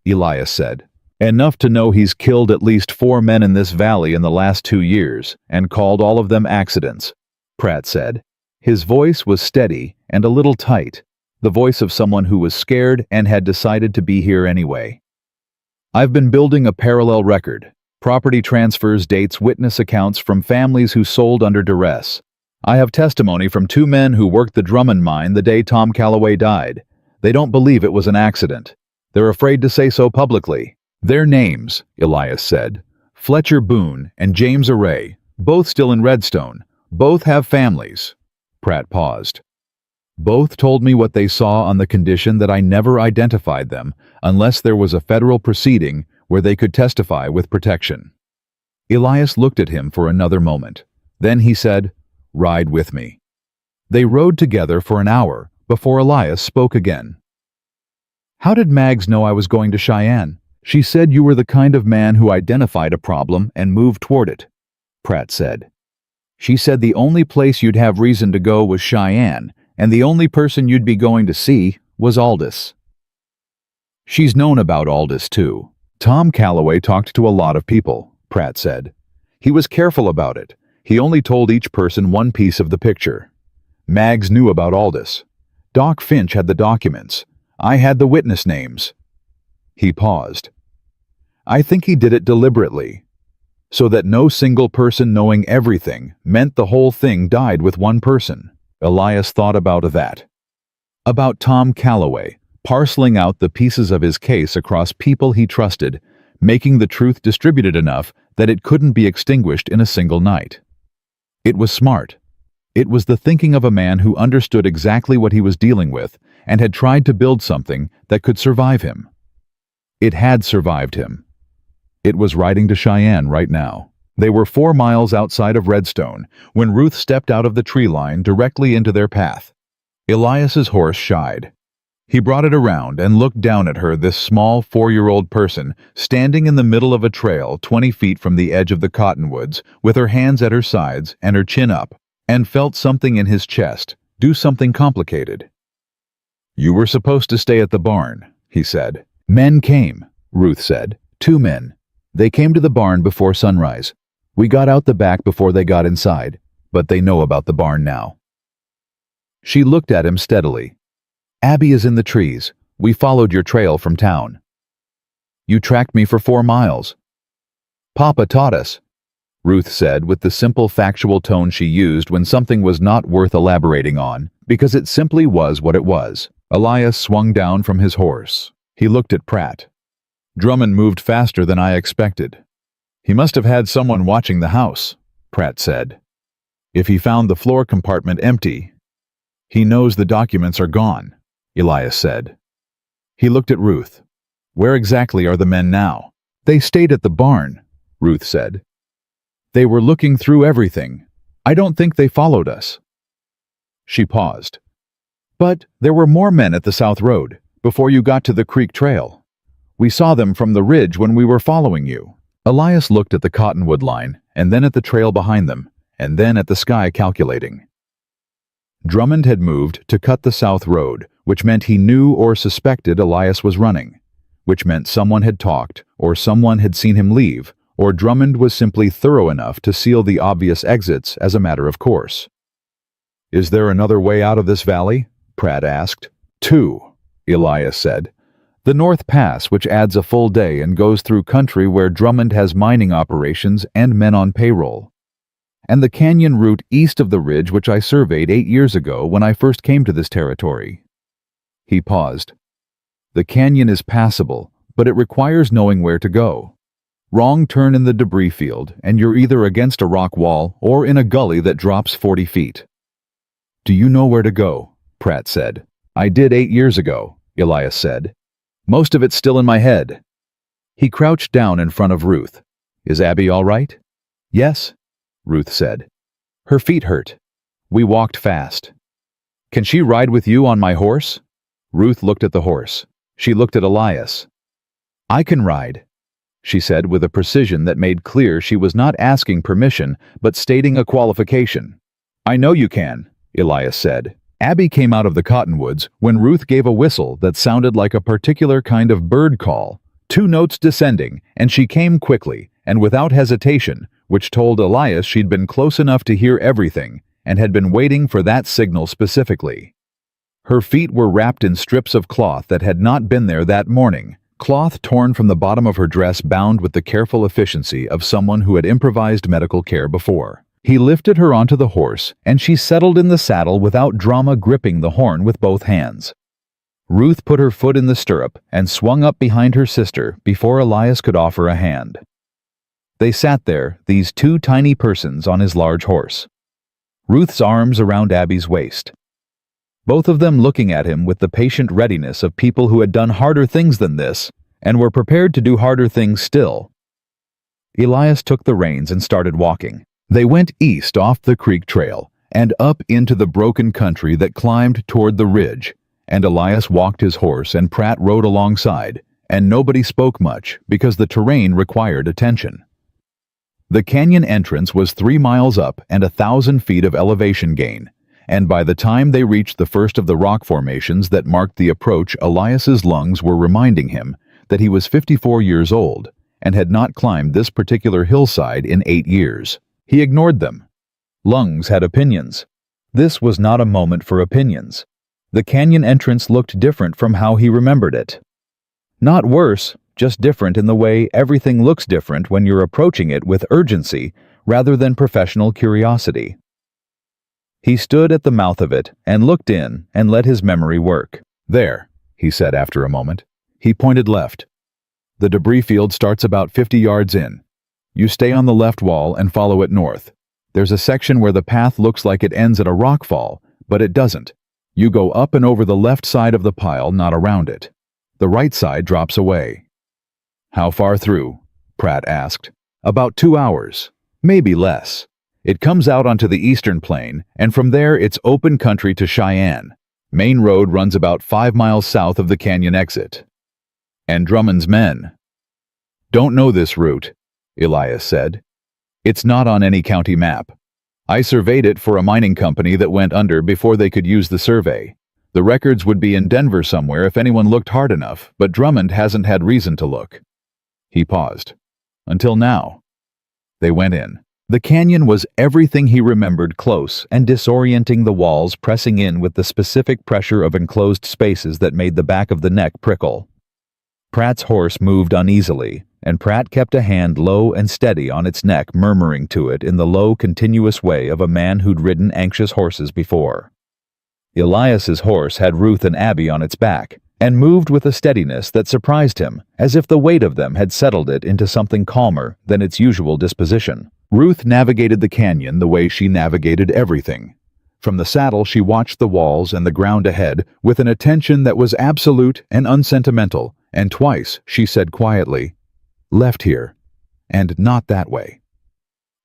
Elias said. Enough to know he's killed at least 4 men in this valley in the last 2 years and called all of them accidents, Pratt said. His voice was steady and a little tight, the voice of someone who was scared and had decided to be here anyway. I've been building a parallel record. Property transfers, dates, witness accounts from families who sold under duress. I have testimony from 2 men who worked the Drummond mine the day Tom Calloway died. They don't believe it was an accident. They're afraid to say so publicly. Their names, Elias said, Fletcher Boone and James Array, both still in Redstone. Both have families. Pratt paused. Both told me what they saw on the condition that I never identified them unless there was a federal proceeding where they could testify with protection. Elias looked at him for another moment. Then he said, Ride with me. They rode together for an hour before Elias spoke again. How did Mags know I was going to Cheyenne? She said you were the kind of man who identified a problem and moved toward it, Pratt said. She said the only place you'd have reason to go was Cheyenne, and the only person you'd be going to see was Aldous. She's known about Aldous, too. Tom Calloway talked to a lot of people, Pratt said. He was careful about it. He only told each person one piece of the picture. Mags knew about Aldous. Doc Finch had the documents. I had the witness names. He paused. I think he did it deliberately, so that no single person knowing everything meant the whole thing died with one person. Elias thought about that. About Tom Calloway, parceling out the pieces of his case across people he trusted, making the truth distributed enough that it couldn't be extinguished in a single night. It was smart. It was the thinking of a man who understood exactly what he was dealing with and had tried to build something that could survive him. It had survived him. It was riding to Cheyenne right now. They were 4 miles outside of Redstone when Ruth stepped out of the tree line directly into their path. Elias's horse shied. He brought it around and looked down at her, this small 4-year-old person standing in the middle of a trail 20 feet from the edge of the cottonwoods with her hands at her sides and her chin up, and felt something in his chest do something complicated. "You were supposed to stay at the barn," he said. "Men came," Ruth said. "2 men. They came to the barn before sunrise. We got out the back before they got inside, but they know about the barn now." She looked at him steadily. "Abby is in the trees. We followed your trail from town." "You tracked me for 4 miles. "Papa taught us," Ruth said with the simple factual tone she used when something was not worth elaborating on, because it simply was what it was. Elias swung down from his horse. He looked at Pratt. "Drummond moved faster than I expected." "He must have had someone watching the house," Pratt said. "If he found the floor compartment empty, he knows the documents are gone," Elias said. He looked at Ruth. "Where exactly are the men now?" "They stayed at the barn," Ruth said. "They were looking through everything. I don't think they followed us." She paused. "But there were more men at the South Road, before you got to the creek trail. We saw them from the ridge when we were following you." Elias looked at the cottonwood line, and then at the trail behind them, and then at the sky, calculating. Drummond had moved to cut the South Road, which meant he knew or suspected Elias was running, which meant someone had talked, or someone had seen him leave, or Drummond was simply thorough enough to seal the obvious exits as a matter of course. "Is there another way out of this valley?" Pratt asked. "2, Elias said. "The North Pass, which adds a full day and goes through country where Drummond has mining operations and men on payroll. And the canyon route east of the ridge, which I surveyed 8 years ago when I first came to this territory." He paused. "The canyon is passable, but it requires knowing where to go. Wrong turn in the debris field, and you're either against a rock wall or in a gully that drops 40 feet. "Do you know where to go?" Pratt said. "I did 8 years ago," Elias said. "Most of it's still in my head." He crouched down in front of Ruth. "Is Abby all right?" "Yes," Ruth said. "Her feet hurt. We walked fast." "Can she ride with you on my horse?" Ruth looked at the horse. She looked at Elias. "I can ride," she said with a precision that made clear she was not asking permission, but stating a qualification. "I know you can," Elias said. Abby came out of the cottonwoods when Ruth gave a whistle that sounded like a particular kind of bird call, 2 notes descending, and she came quickly, and without hesitation, which told Elias she'd been close enough to hear everything, and had been waiting for that signal specifically. Her feet were wrapped in strips of cloth that had not been there that morning, cloth torn from the bottom of her dress, bound with the careful efficiency of someone who had improvised medical care before. He lifted her onto the horse, and she settled in the saddle without drama, gripping the horn with both hands. Ruth put her foot in the stirrup and swung up behind her sister before Elias could offer a hand. They sat there, these 2 tiny persons on his large horse. Ruth's arms around Abby's waist. Both of them looking at him with the patient readiness of people who had done harder things than this, and were prepared to do harder things still. Elias took the reins and started walking. They went east off the creek trail and up into the broken country that climbed toward the ridge, and Elias walked his horse and Pratt rode alongside, and nobody spoke much because the terrain required attention. The canyon entrance was 3 miles up and 1,000 feet of elevation gain, and by the time they reached the first of the rock formations that marked the approach, Elias's lungs were reminding him that he was 54 years old and had not climbed this particular hillside in 8 years. He ignored them. Lungs had opinions. This was not a moment for opinions. The canyon entrance looked different from how he remembered it. Not worse, just different in the way everything looks different when you're approaching it with urgency rather than professional curiosity. He stood at the mouth of it and looked in and let his memory work. There, he said after a moment. He pointed left. The debris field starts about 50 yards in. You stay on the left wall and follow it north. There's a section where the path looks like it ends at a rock fall, but it doesn't. You go up and over the left side of the pile, not around it. The right side drops away. How far through? Pratt asked. About 2 hours, maybe less. It comes out onto the eastern plain, and from there it's open country to Cheyenne. Main road runs about 5 miles south of the canyon exit. And Drummond's men don't know this route, Elias said. It's not on any county map. I surveyed it for a mining company that went under before they could use the survey. The records would be in Denver somewhere if anyone looked hard enough, but Drummond hasn't had reason to look. He paused. Until now. They went in. The canyon was everything he remembered, close and disorienting, the walls pressing in with the specific pressure of enclosed spaces that made the back of the neck prickle. Pratt's horse moved uneasily, and Pratt kept a hand low and steady on its neck, murmuring to it in the low, continuous way of a man who'd ridden anxious horses before. Elias's horse had Ruth and Abby on its back, and moved with a steadiness that surprised him, as if the weight of them had settled it into something calmer than its usual disposition. Ruth navigated the canyon the way she navigated everything. From the saddle she watched the walls and the ground ahead with an attention that was absolute and unsentimental, and twice she said quietly, "Left here," and "not that way."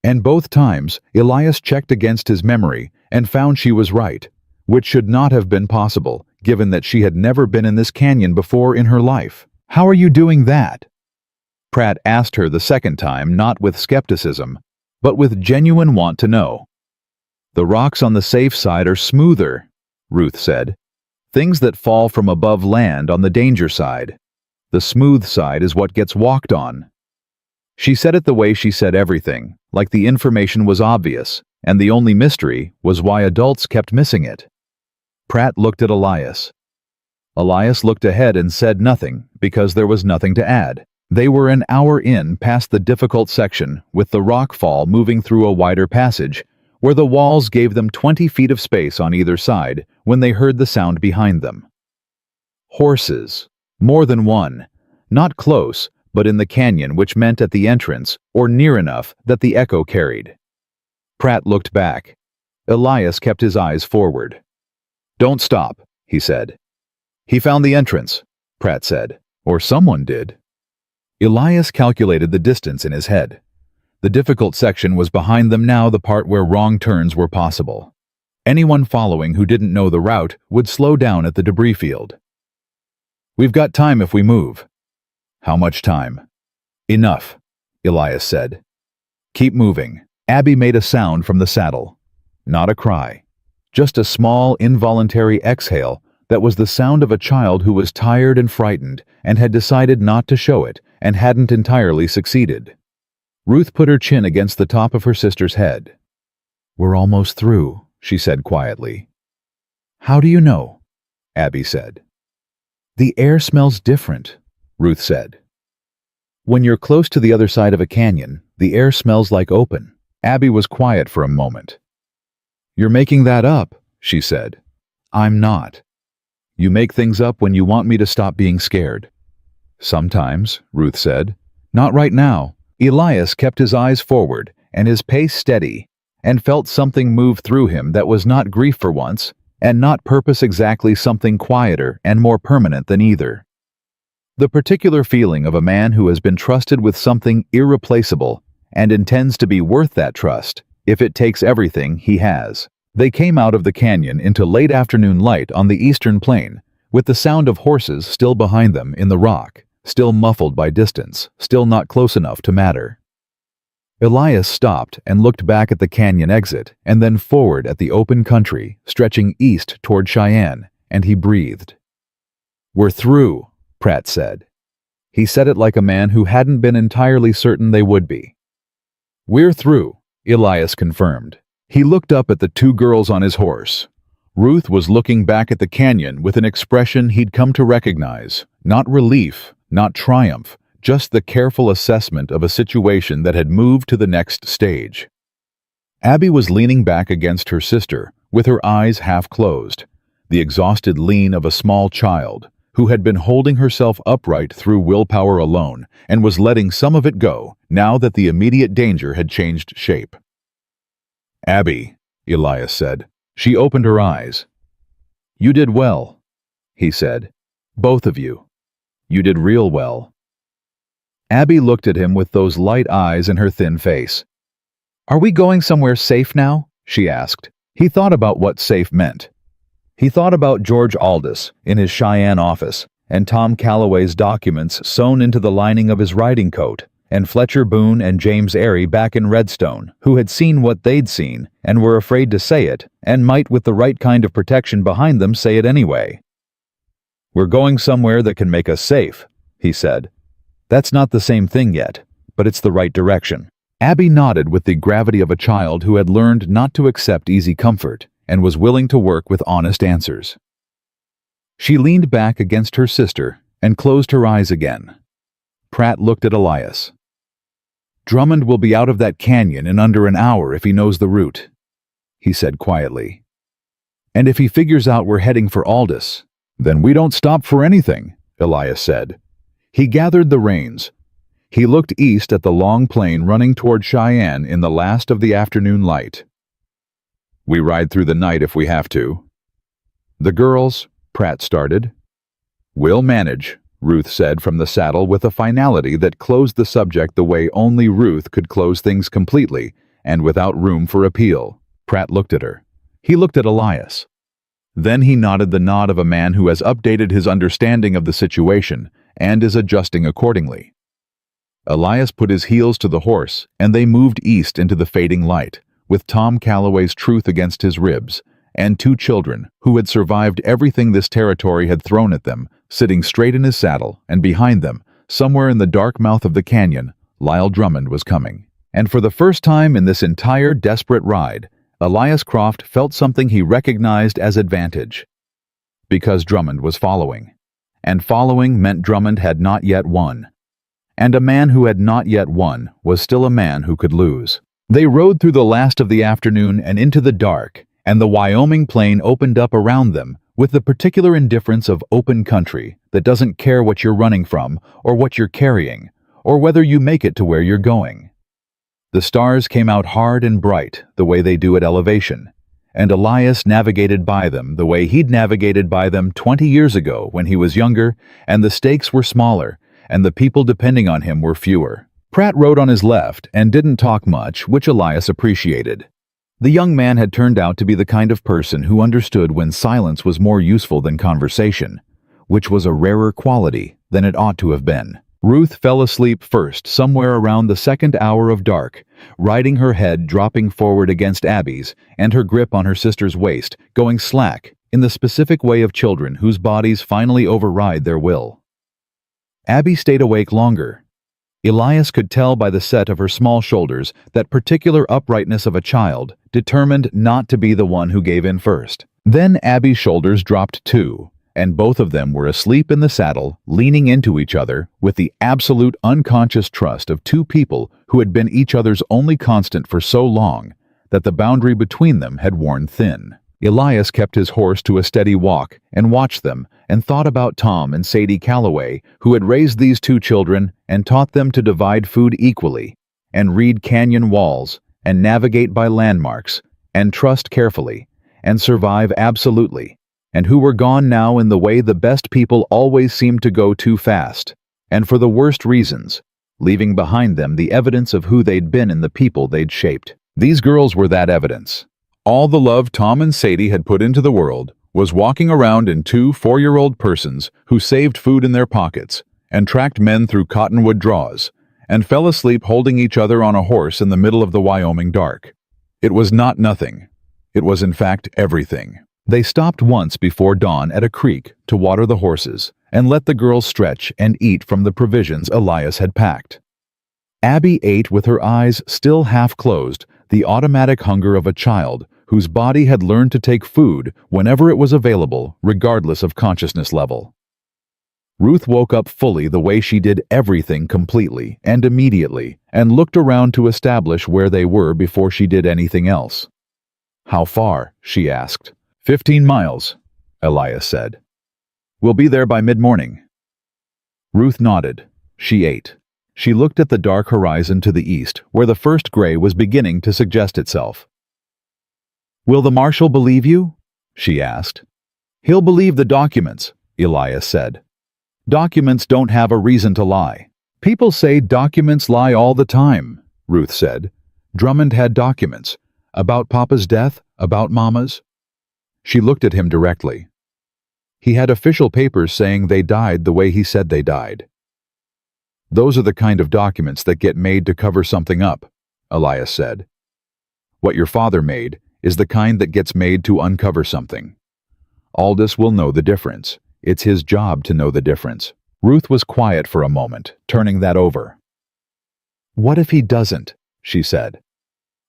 And both times Elias checked against his memory and found she was right, which should not have been possible, given that she had never been in this canyon before in her life. "How are you doing that?" Pratt asked her the second time, not with skepticism, but with genuine want to know. "The rocks on the safe side are smoother," Ruth said. "Things that fall from above land on the danger side. The smooth side is what gets walked on." She said it the way she said everything, like the information was obvious, and the only mystery was why adults kept missing it. Pratt looked at Elias. Elias looked ahead and said nothing, because there was nothing to add. They were an hour in past the difficult section, with the rock fall moving through a wider passage, where the walls gave them 20 feet of space on either side, when they heard the sound behind them. Horses. More than one. Not close, but in the canyon, which meant at the entrance, or near enough that the echo carried. Pratt looked back. Elias kept his eyes forward. "Don't stop," he said. "He found the entrance," Pratt said. "Or someone did." Elias calculated the distance in his head. The difficult section was behind them now, the part where wrong turns were possible. Anyone following who didn't know the route would slow down at the debris field. "We've got time if we move." "How much time?" "Enough," Elias said. "Keep moving." Abby made a sound from the saddle. Not a cry. Just a small, involuntary exhale that was the sound of a child who was tired and frightened and had decided not to show it and hadn't entirely succeeded. Ruth put her chin against the top of her sister's head. "We're almost through," she said quietly. "How do you know?" Abby said. "The air smells different," Ruth said. "When you're close to the other side of a canyon, the air smells like open." Abby was quiet for a moment. "You're making that up," she said. "I'm not. You make things up when you want me to stop being scared." "Sometimes," Ruth said. "Not right now." Elias kept his eyes forward and his pace steady, and felt something move through him that was not grief for once, and not purpose, exactly something quieter and more permanent than either. The particular feeling of a man who has been trusted with something irreplaceable and intends to be worth that trust, if it takes everything he has. They came out of the canyon into late afternoon light on the eastern plain, with the sound of horses still behind them in the rock, still muffled by distance, still not close enough to matter. Elias stopped and looked back at the canyon exit, and then forward at the open country, stretching east toward Cheyenne, and he breathed. "We're through," Pratt said. He said it like a man who hadn't been entirely certain they would be. "We're through," Elias confirmed. He looked up at the two girls on his horse. Ruth was looking back at the canyon with an expression he'd come to recognize, not relief, not triumph, just the careful assessment of a situation that had moved to the next stage. Abby was leaning back against her sister, with her eyes half closed, the exhausted lean of a small child, who had been holding herself upright through willpower alone and was letting some of it go now that the immediate danger had changed shape. "Abby," Elias said. She opened her eyes. "You did well," he said. "Both of you. You did real well." Abby looked at him with those light eyes in her thin face. "Are we going somewhere safe now?" she asked. He thought about what safe meant. He thought about George Aldous in his Cheyenne office, and Tom Calloway's documents sewn into the lining of his riding coat, and Fletcher Boone and James Airy back in Redstone, who had seen what they'd seen and were afraid to say it, and might with the right kind of protection behind them say it anyway. "We're going somewhere that can make us safe," he said. "That's not the same thing yet, but it's the right direction." Abby nodded with the gravity of a child who had learned not to accept easy comfort and was willing to work with honest answers. She leaned back against her sister and closed her eyes again. Pratt looked at Elias. "Drummond will be out of that canyon in under an hour if he knows the route," he said quietly. "And if he figures out we're heading for Aldous, then we don't stop for anything," Elias said. He gathered the reins. He looked east at the long plain running toward Cheyenne in the last of the afternoon light. "We ride through the night if we have to." "The girls," Pratt started. "We'll manage," Ruth said from the saddle with a finality that closed the subject the way only Ruth could close things completely and without room for appeal. Pratt looked at her. He looked at Elias. Then he nodded the nod of a man who has updated his understanding of the situation and is adjusting accordingly. Elias put his heels to the horse, and they moved east into the fading light, with Tom Calloway's truth against his ribs, and two children, who had survived everything this territory had thrown at them, sitting straight in his saddle, and behind them, somewhere in the dark mouth of the canyon, Lyle Drummond was coming. And for the first time in this entire desperate ride, Elias Croft felt something he recognized as advantage. Because Drummond was following. And following meant Drummond had not yet won. And a man who had not yet won was still a man who could lose. They rode through the last of the afternoon and into the dark, and the Wyoming plain opened up around them with the particular indifference of open country that doesn't care what you're running from or what you're carrying, or whether you make it to where you're going. The stars came out hard and bright the way they do at elevation, and Elias navigated by them the way he'd navigated by them 20 years ago when he was younger, and the stakes were smaller, and the people depending on him were fewer. Pratt rode on his left and didn't talk much, which Elias appreciated. The young man had turned out to be the kind of person who understood when silence was more useful than conversation, which was a rarer quality than it ought to have been. Ruth fell asleep first somewhere around the second hour of dark, riding her head dropping forward against Abby's and her grip on her sister's waist going slack in the specific way of children whose bodies finally override their will. Abby stayed awake longer. Elias could tell by the set of her small shoulders that particular uprightness of a child, determined not to be the one who gave in first. Then Abby's shoulders dropped too, and both of them were asleep in the saddle, leaning into each other with the absolute unconscious trust of two people who had been each other's only constant for so long that the boundary between them had worn thin. Elias kept his horse to a steady walk and watched them and thought about Tom and Sadie Calloway, who had raised these two children and taught them to divide food equally, and read canyon walls, and navigate by landmarks, and trust carefully, and survive absolutely, and who were gone now in the way the best people always seemed to go too fast, and for the worst reasons, leaving behind them the evidence of who they'd been and the people they'd shaped. These girls were that evidence. All the love Tom and Sadie had put into the world was walking around in two 4-year-old persons who saved food in their pockets and tracked men through cottonwood draws and fell asleep holding each other on a horse in the middle of the Wyoming dark. It was not nothing. It was in fact everything. They stopped once before dawn at a creek to water the horses and let the girls stretch and eat from the provisions Elias had packed. Abby ate with her eyes still half closed, the automatic hunger of a child whose body had learned to take food whenever it was available, regardless of consciousness level. Ruth woke up fully the way she did everything completely and immediately, and looked around to establish where they were before she did anything else. "How far?" she asked. 15 miles, Elias said. We'll be there by mid-morning." Ruth nodded. She ate. She looked at the dark horizon to the east, where the first gray was beginning to suggest itself. "Will the marshal believe you?" she asked. "He'll believe the documents," Elias said. "Documents don't have a reason to lie." "People say documents lie all the time," Ruth said. "Drummond had documents. About Papa's death, about Mama's." She looked at him directly. "He had official papers saying they died the way he said they died." "Those are the kind of documents that get made to cover something up," Elias said. "What your father made is the kind that gets made to uncover something. Aldous will know the difference. It's his job to know the difference." Ruth was quiet for a moment, turning that over. "What if he doesn't?" she said.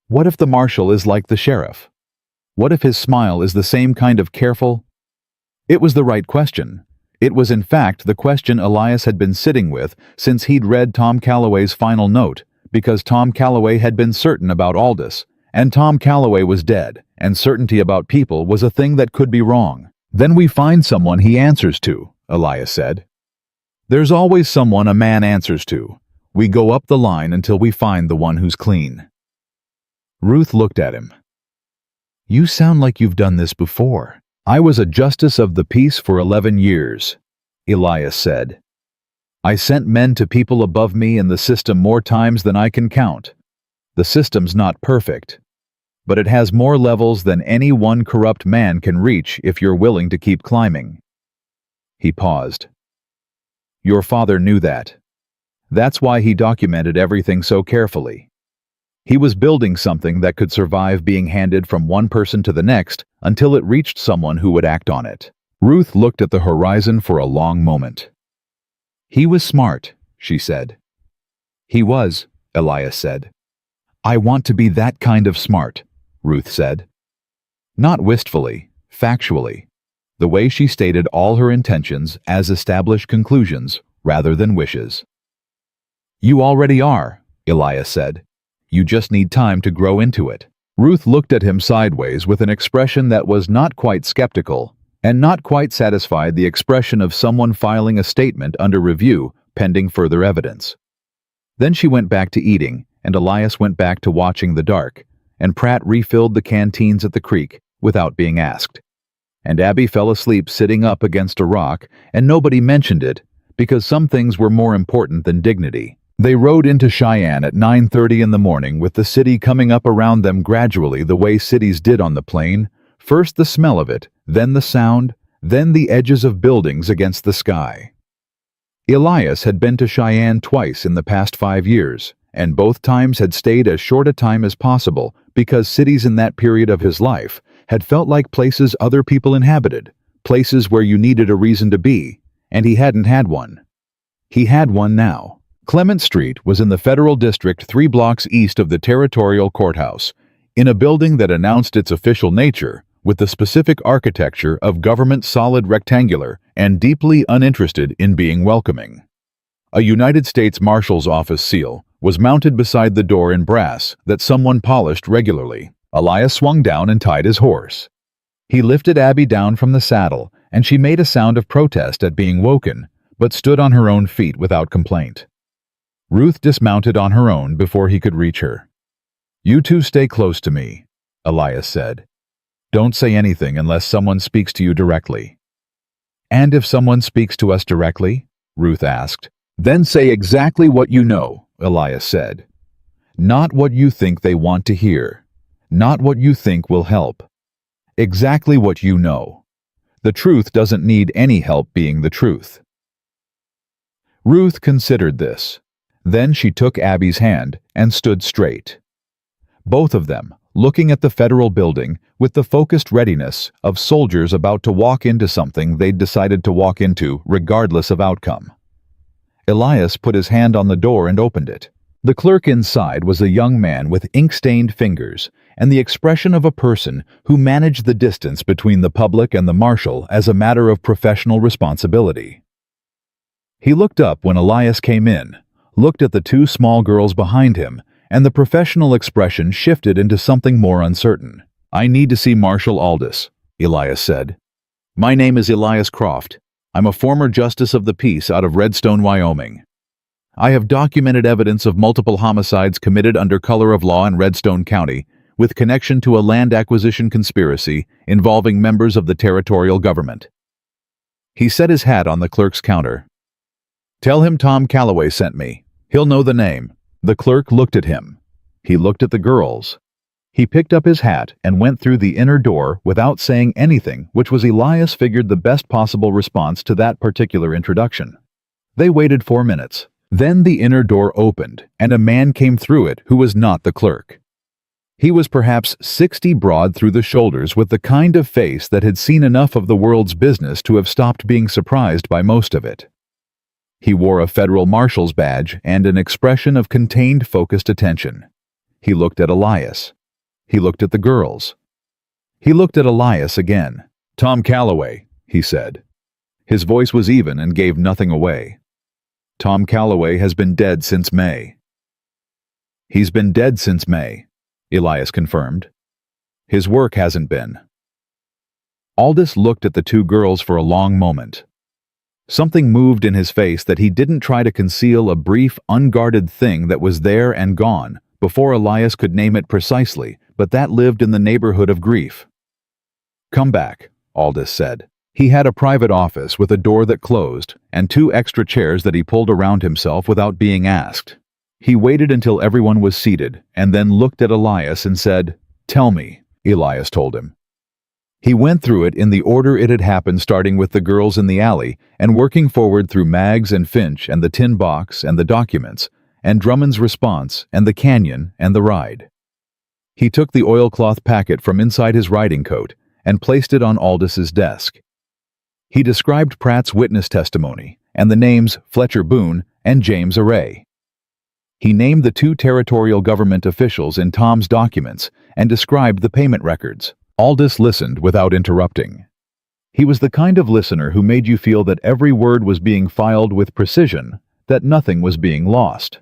"What if the marshal is like the sheriff? What if his smile is the same kind of careful—" It was the right question. It was in fact the question Elias had been sitting with since he'd read Tom Calloway's final note, because Tom Calloway had been certain about Aldous, and Tom Calloway was dead, and certainty about people was a thing that could be wrong. "Then we find someone he answers to," Elias said. "There's always someone a man answers to. We go up the line until we find the one who's clean." Ruth looked at him. "You sound like you've done this before." "I was a justice of the peace for 11 years, Elias said. "I sent men to people above me in the system more times than I can count. The system's not perfect, but it has more levels than any one corrupt man can reach if you're willing to keep climbing." He paused. "Your father knew that. That's why he documented everything so carefully. He was building something that could survive being handed from one person to the next until it reached someone who would act on it." Ruth looked at the horizon for a long moment. "He was smart," she said. "He was," Elias said. "I want to be that kind of smart," Ruth said. Not wistfully, factually, the way she stated all her intentions as established conclusions rather than wishes. "You already are," Elias said. "You just need time to grow into it." Ruth looked at him sideways with an expression that was not quite skeptical and not quite satisfied, the expression of someone filing a statement under review pending further evidence. Then she went back to eating, and Elias went back to watching the dark, and Pratt refilled the canteens at the creek without being asked. And Abby fell asleep sitting up against a rock, and nobody mentioned it because some things were more important than dignity. They rode into Cheyenne at 9:30 in the morning with the city coming up around them gradually the way cities did on the plain, first the smell of it, then the sound, then the edges of buildings against the sky. Elias had been to Cheyenne twice in the past 5 years, and both times had stayed as short a time as possible because cities in that period of his life had felt like places other people inhabited, places where you needed a reason to be, and he hadn't had one. He had one now. Clement Street was in the Federal District 3 blocks east of the Territorial Courthouse, in a building that announced its official nature with the specific architecture of government solid rectangular and deeply uninterested in being welcoming. A United States Marshal's Office seal was mounted beside the door in brass that someone polished regularly. Elias swung down and tied his horse. He lifted Abby down from the saddle, and she made a sound of protest at being woken, but stood on her own feet without complaint. Ruth dismounted on her own before he could reach her. "You two stay close to me," Elias said. "Don't say anything unless someone speaks to you directly." "And if someone speaks to us directly?" Ruth asked. "Then say exactly what you know," Elias said. "Not what you think they want to hear. Not what you think will help. Exactly what you know. The truth doesn't need any help being the truth." Ruth considered this. Then she took Abby's hand and stood straight. Both of them, looking at the federal building with the focused readiness of soldiers about to walk into something they'd decided to walk into regardless of outcome. Elias put his hand on the door and opened it. The clerk inside was a young man with ink-stained fingers and the expression of a person who managed the distance between the public and the marshal as a matter of professional responsibility. He looked up when Elias came in, looked at the 2 small girls behind him, and the professional expression shifted into something more uncertain. "I need to see Marshal Aldous," Elias said. "My name is Elias Croft. I'm a former justice of the peace out of Redstone, Wyoming. I have documented evidence of multiple homicides committed under color of law in Redstone County, with connection to a land acquisition conspiracy involving members of the territorial government." He set his hat on the clerk's counter. "Tell him Tom Calloway sent me. He'll know the name." The clerk looked at him. He looked at the girls. He picked up his hat and went through the inner door without saying anything, which was Elias figured the best possible response to that particular introduction. They waited 4 minutes. Then the inner door opened, and a man came through it who was not the clerk. He was perhaps 60 broad through the shoulders, with the kind of face that had seen enough of the world's business to have stopped being surprised by most of it. He wore a federal marshal's badge and an expression of contained, focused attention. He looked at Elias. He looked at the girls. He looked at Elias again. "Tom Calloway," he said. His voice was even and gave nothing away. "Tom Calloway has been dead since May." "He's been dead since May," Elias confirmed. "His work hasn't been." Aldous looked at the two girls for a long moment. Something moved in his face that he didn't try to conceal, a brief, unguarded thing that was there and gone before Elias could name it precisely, but that lived in the neighborhood of grief. "Come back," Aldous said. He had a private office with a door that closed and 2 extra chairs that he pulled around himself without being asked. He waited until everyone was seated and then looked at Elias and said, "Tell me," Elias told him. He went through it in the order it had happened, starting with the girls in the alley and working forward through Maggs and Finch and the tin box and the documents and Drummond's response and the canyon and the ride. He took the oilcloth packet from inside his riding coat and placed it on Aldous' desk. He described Pratt's witness testimony and the names Fletcher Boone and James Array. He named the 2 territorial government officials in Tom's documents and described the payment records. Aldous listened without interrupting. He was the kind of listener who made you feel that every word was being filed with precision, that nothing was being lost.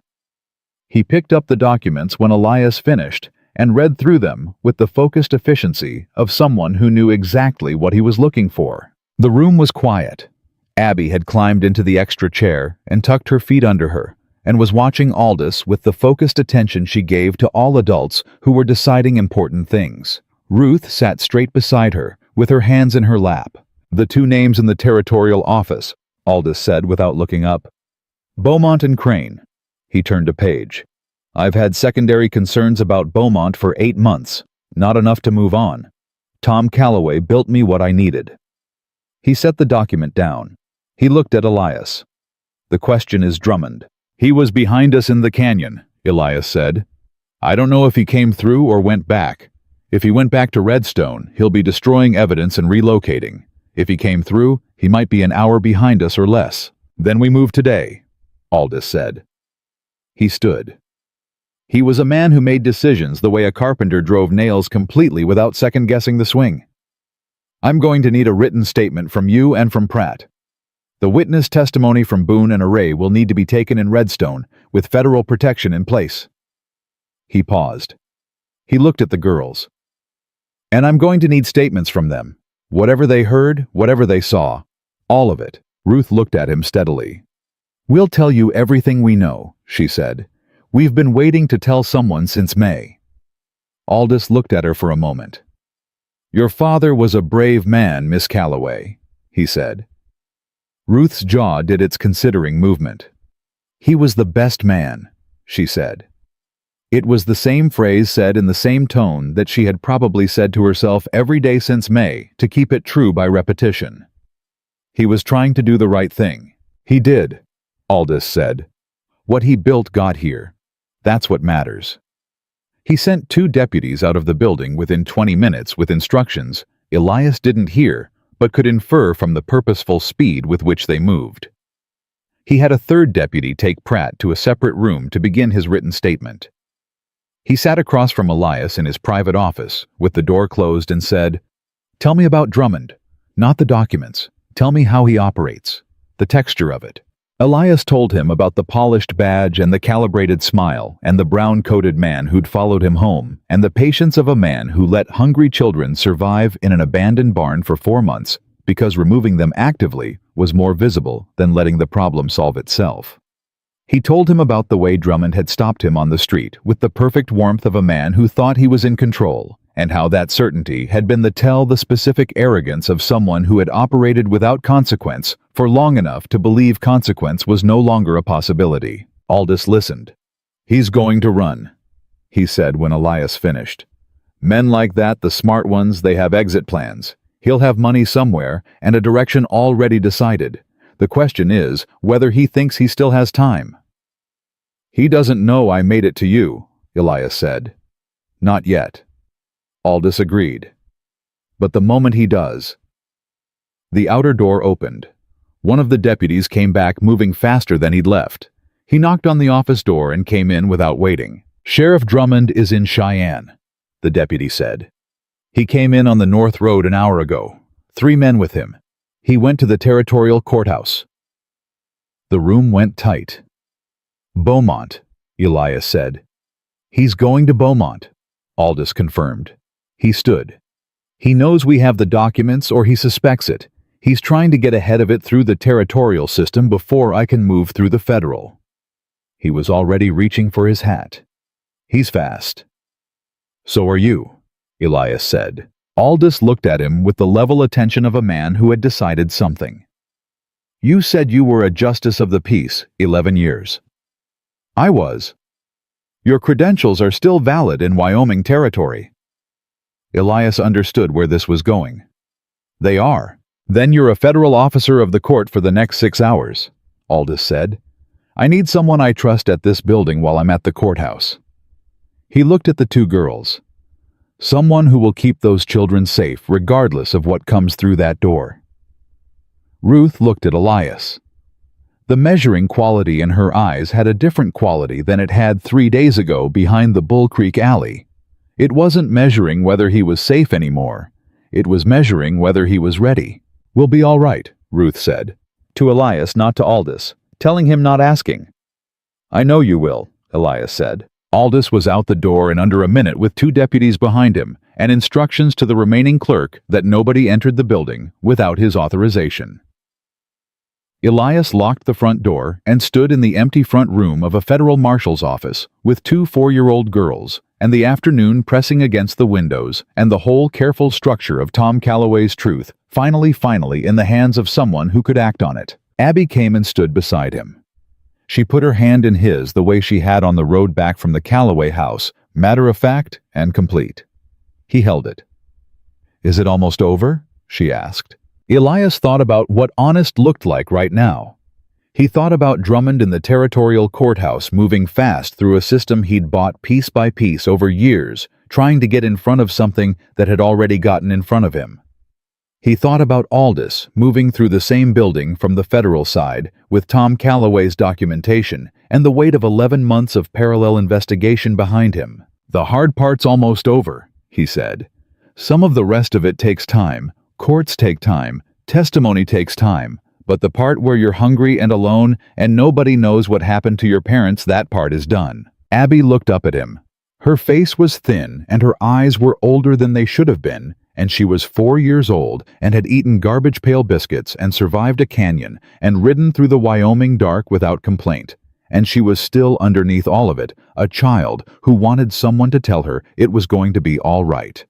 He picked up the documents when Elias finished and read through them with the focused efficiency of someone who knew exactly what he was looking for. The room was quiet. Abby had climbed into the extra chair and tucked her feet under her and was watching Aldous with the focused attention she gave to all adults who were deciding important things. Ruth sat straight beside her, with her hands in her lap. "The 2 names in the territorial office," Aldous said without looking up. "Beaumont and Crane." He turned a page. "I've had secondary concerns about Beaumont for 8 months. Not enough to move on. Tom Calloway built me what I needed." He set the document down. He looked at Elias. "The question is Drummond." "He was behind us in the canyon," Elias said. "I don't know if he came through or went back. If he went back to Redstone, he'll be destroying evidence and relocating. If he came through, he might be an hour behind us or less. Then we move today," Aldous said. He stood. He was a man who made decisions the way a carpenter drove nails, completely without second-guessing the swing. "I'm going to need a written statement from you and from Pratt. The witness testimony from Boone and Array will need to be taken in Redstone, with federal protection in place." He paused. He looked at the girls. "And I'm going to need statements from them. Whatever they heard, whatever they saw. All of it." Ruth looked at him steadily. "We'll tell you everything we know," she said. "We've been waiting to tell someone since May." Aldous looked at her for a moment. "Your father was a brave man, Miss Calloway," he said. Ruth's jaw did its considering movement. "He was the best man," she said. It was the same phrase said in the same tone that she had probably said to herself every day since May, to keep it true by repetition. He was trying to do the right thing. He did, Aldous said. What he built got here. That's what matters. He sent 2 deputies out of the building within 20 minutes with instructions Elias didn't hear, but could infer from the purposeful speed with which they moved. He had a 3rd deputy take Pratt to a separate room to begin his written statement. He sat across from Elias in his private office, with the door closed, and said, "Tell me about Drummond. Not the documents. Tell me how he operates. The texture of it." Elias told him about the polished badge and the calibrated smile and the brown-coated man who'd followed him home and the patience of a man who let hungry children survive in an abandoned barn for 4 months because removing them actively was more visible than letting the problem solve itself. He told him about the way Drummond had stopped him on the street with the perfect warmth of a man who thought he was in control, and how that certainty had been the specific arrogance of someone who had operated without consequence for long enough to believe consequence was no longer a possibility. Aldous listened. "He's going to run," he said when Elias finished. "Men like that, the smart ones, they have exit plans. He'll have money somewhere and a direction already decided. The question is whether he thinks he still has time." "He doesn't know I made it to you," Elias said. "Not yet." Aldous agreed. "But the moment he does—" The outer door opened. One of the deputies came back moving faster than he'd left. He knocked on the office door and came in without waiting. "Sheriff Drummond is in Cheyenne," the deputy said. "He came in on the North Road an hour ago. 3 men with him. He went to the territorial courthouse." The room went tight. "Beaumont," Elias said. "He's going to Beaumont," Aldous confirmed. He stood. "He knows we have the documents, or he suspects it. He's trying to get ahead of it through the territorial system before I can move through the federal." He was already reaching for his hat. "He's fast." "So are you," Elias said. Aldous looked at him with the level attention of a man who had decided something. "You said you were a justice of the peace 11 years. "I was." "Your credentials are still valid in Wyoming territory." Elias understood where this was going. "They are. Then you're a federal officer of the court for the next 6 hours," Aldous said. "I need someone I trust at this building while I'm at the courthouse." He looked at the 2 girls. "Someone who will keep those children safe regardless of what comes through that door." Ruth looked at Elias. The measuring quality in her eyes had a different quality than it had 3 days ago behind the Bull Creek alley. It wasn't measuring whether he was safe anymore. It was measuring whether he was ready. "We'll be all right," Ruth said. To Elias, not to Aldous, telling him not asking. "I know you will," Elias said. Aldous was out the door in under a minute with 2 deputies behind him, and instructions to the remaining clerk that nobody entered the building without his authorization. Elias locked the front door and stood in the empty front room of a federal marshal's office with 2 4-year-old girls, and the afternoon pressing against the windows, and the whole careful structure of Tom Calloway's truth finally in the hands of someone who could act on it. Abby came and stood beside him. She put her hand in his the way she had on the road back from the Calloway house, matter-of-fact and complete. He held it. "Is it almost over?" she asked. Elias thought about what honest looked like right now. He thought about Drummond in the territorial courthouse moving fast through a system he'd bought piece by piece over years, trying to get in front of something that had already gotten in front of him. He thought about Aldous moving through the same building from the federal side with Tom Calloway's documentation and the weight of 11 months of parallel investigation behind him. "The hard part's almost over," he said. "Some of the rest of it takes time. Courts take time. Testimony takes time. But the part where you're hungry and alone and nobody knows what happened to your parents, that part is done." Abby looked up at him. Her face was thin and her eyes were older than they should have been, and she was 4 years old and had eaten garbage pail biscuits and survived a canyon and ridden through the Wyoming dark without complaint. And she was still, underneath all of it, a child who wanted someone to tell her it was going to be all right.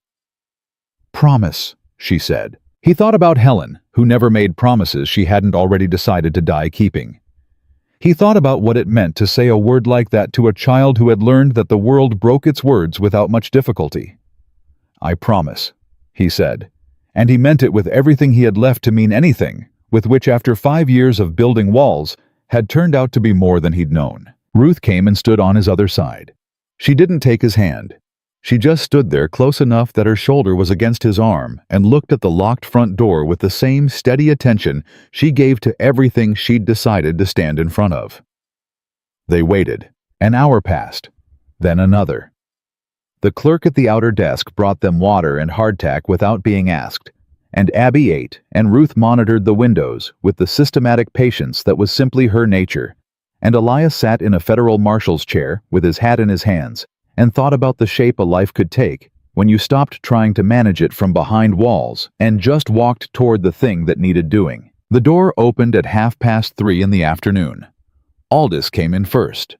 "Promise," she said. He thought about Helen, who never made promises she hadn't already decided to die keeping. He thought about what it meant to say a word like that to a child who had learned that the world broke its words without much difficulty. "I promise," he said, and he meant it with everything he had left to mean anything, with which after 5 years of building walls had turned out to be more than he'd known. Ruth came and stood on his other side. She didn't take his hand. She just stood there close enough that her shoulder was against his arm and looked at the locked front door with the same steady attention she gave to everything she'd decided to stand in front of. They waited. An hour passed, then another. The clerk at the outer desk brought them water and hardtack without being asked, and Abby ate, and Ruth monitored the windows with the systematic patience that was simply her nature, and Elias sat in a federal marshal's chair with his hat in his hands and thought about the shape a life could take when you stopped trying to manage it from behind walls and just walked toward the thing that needed doing. The door opened at 3:30 in the afternoon. Aldous came in first.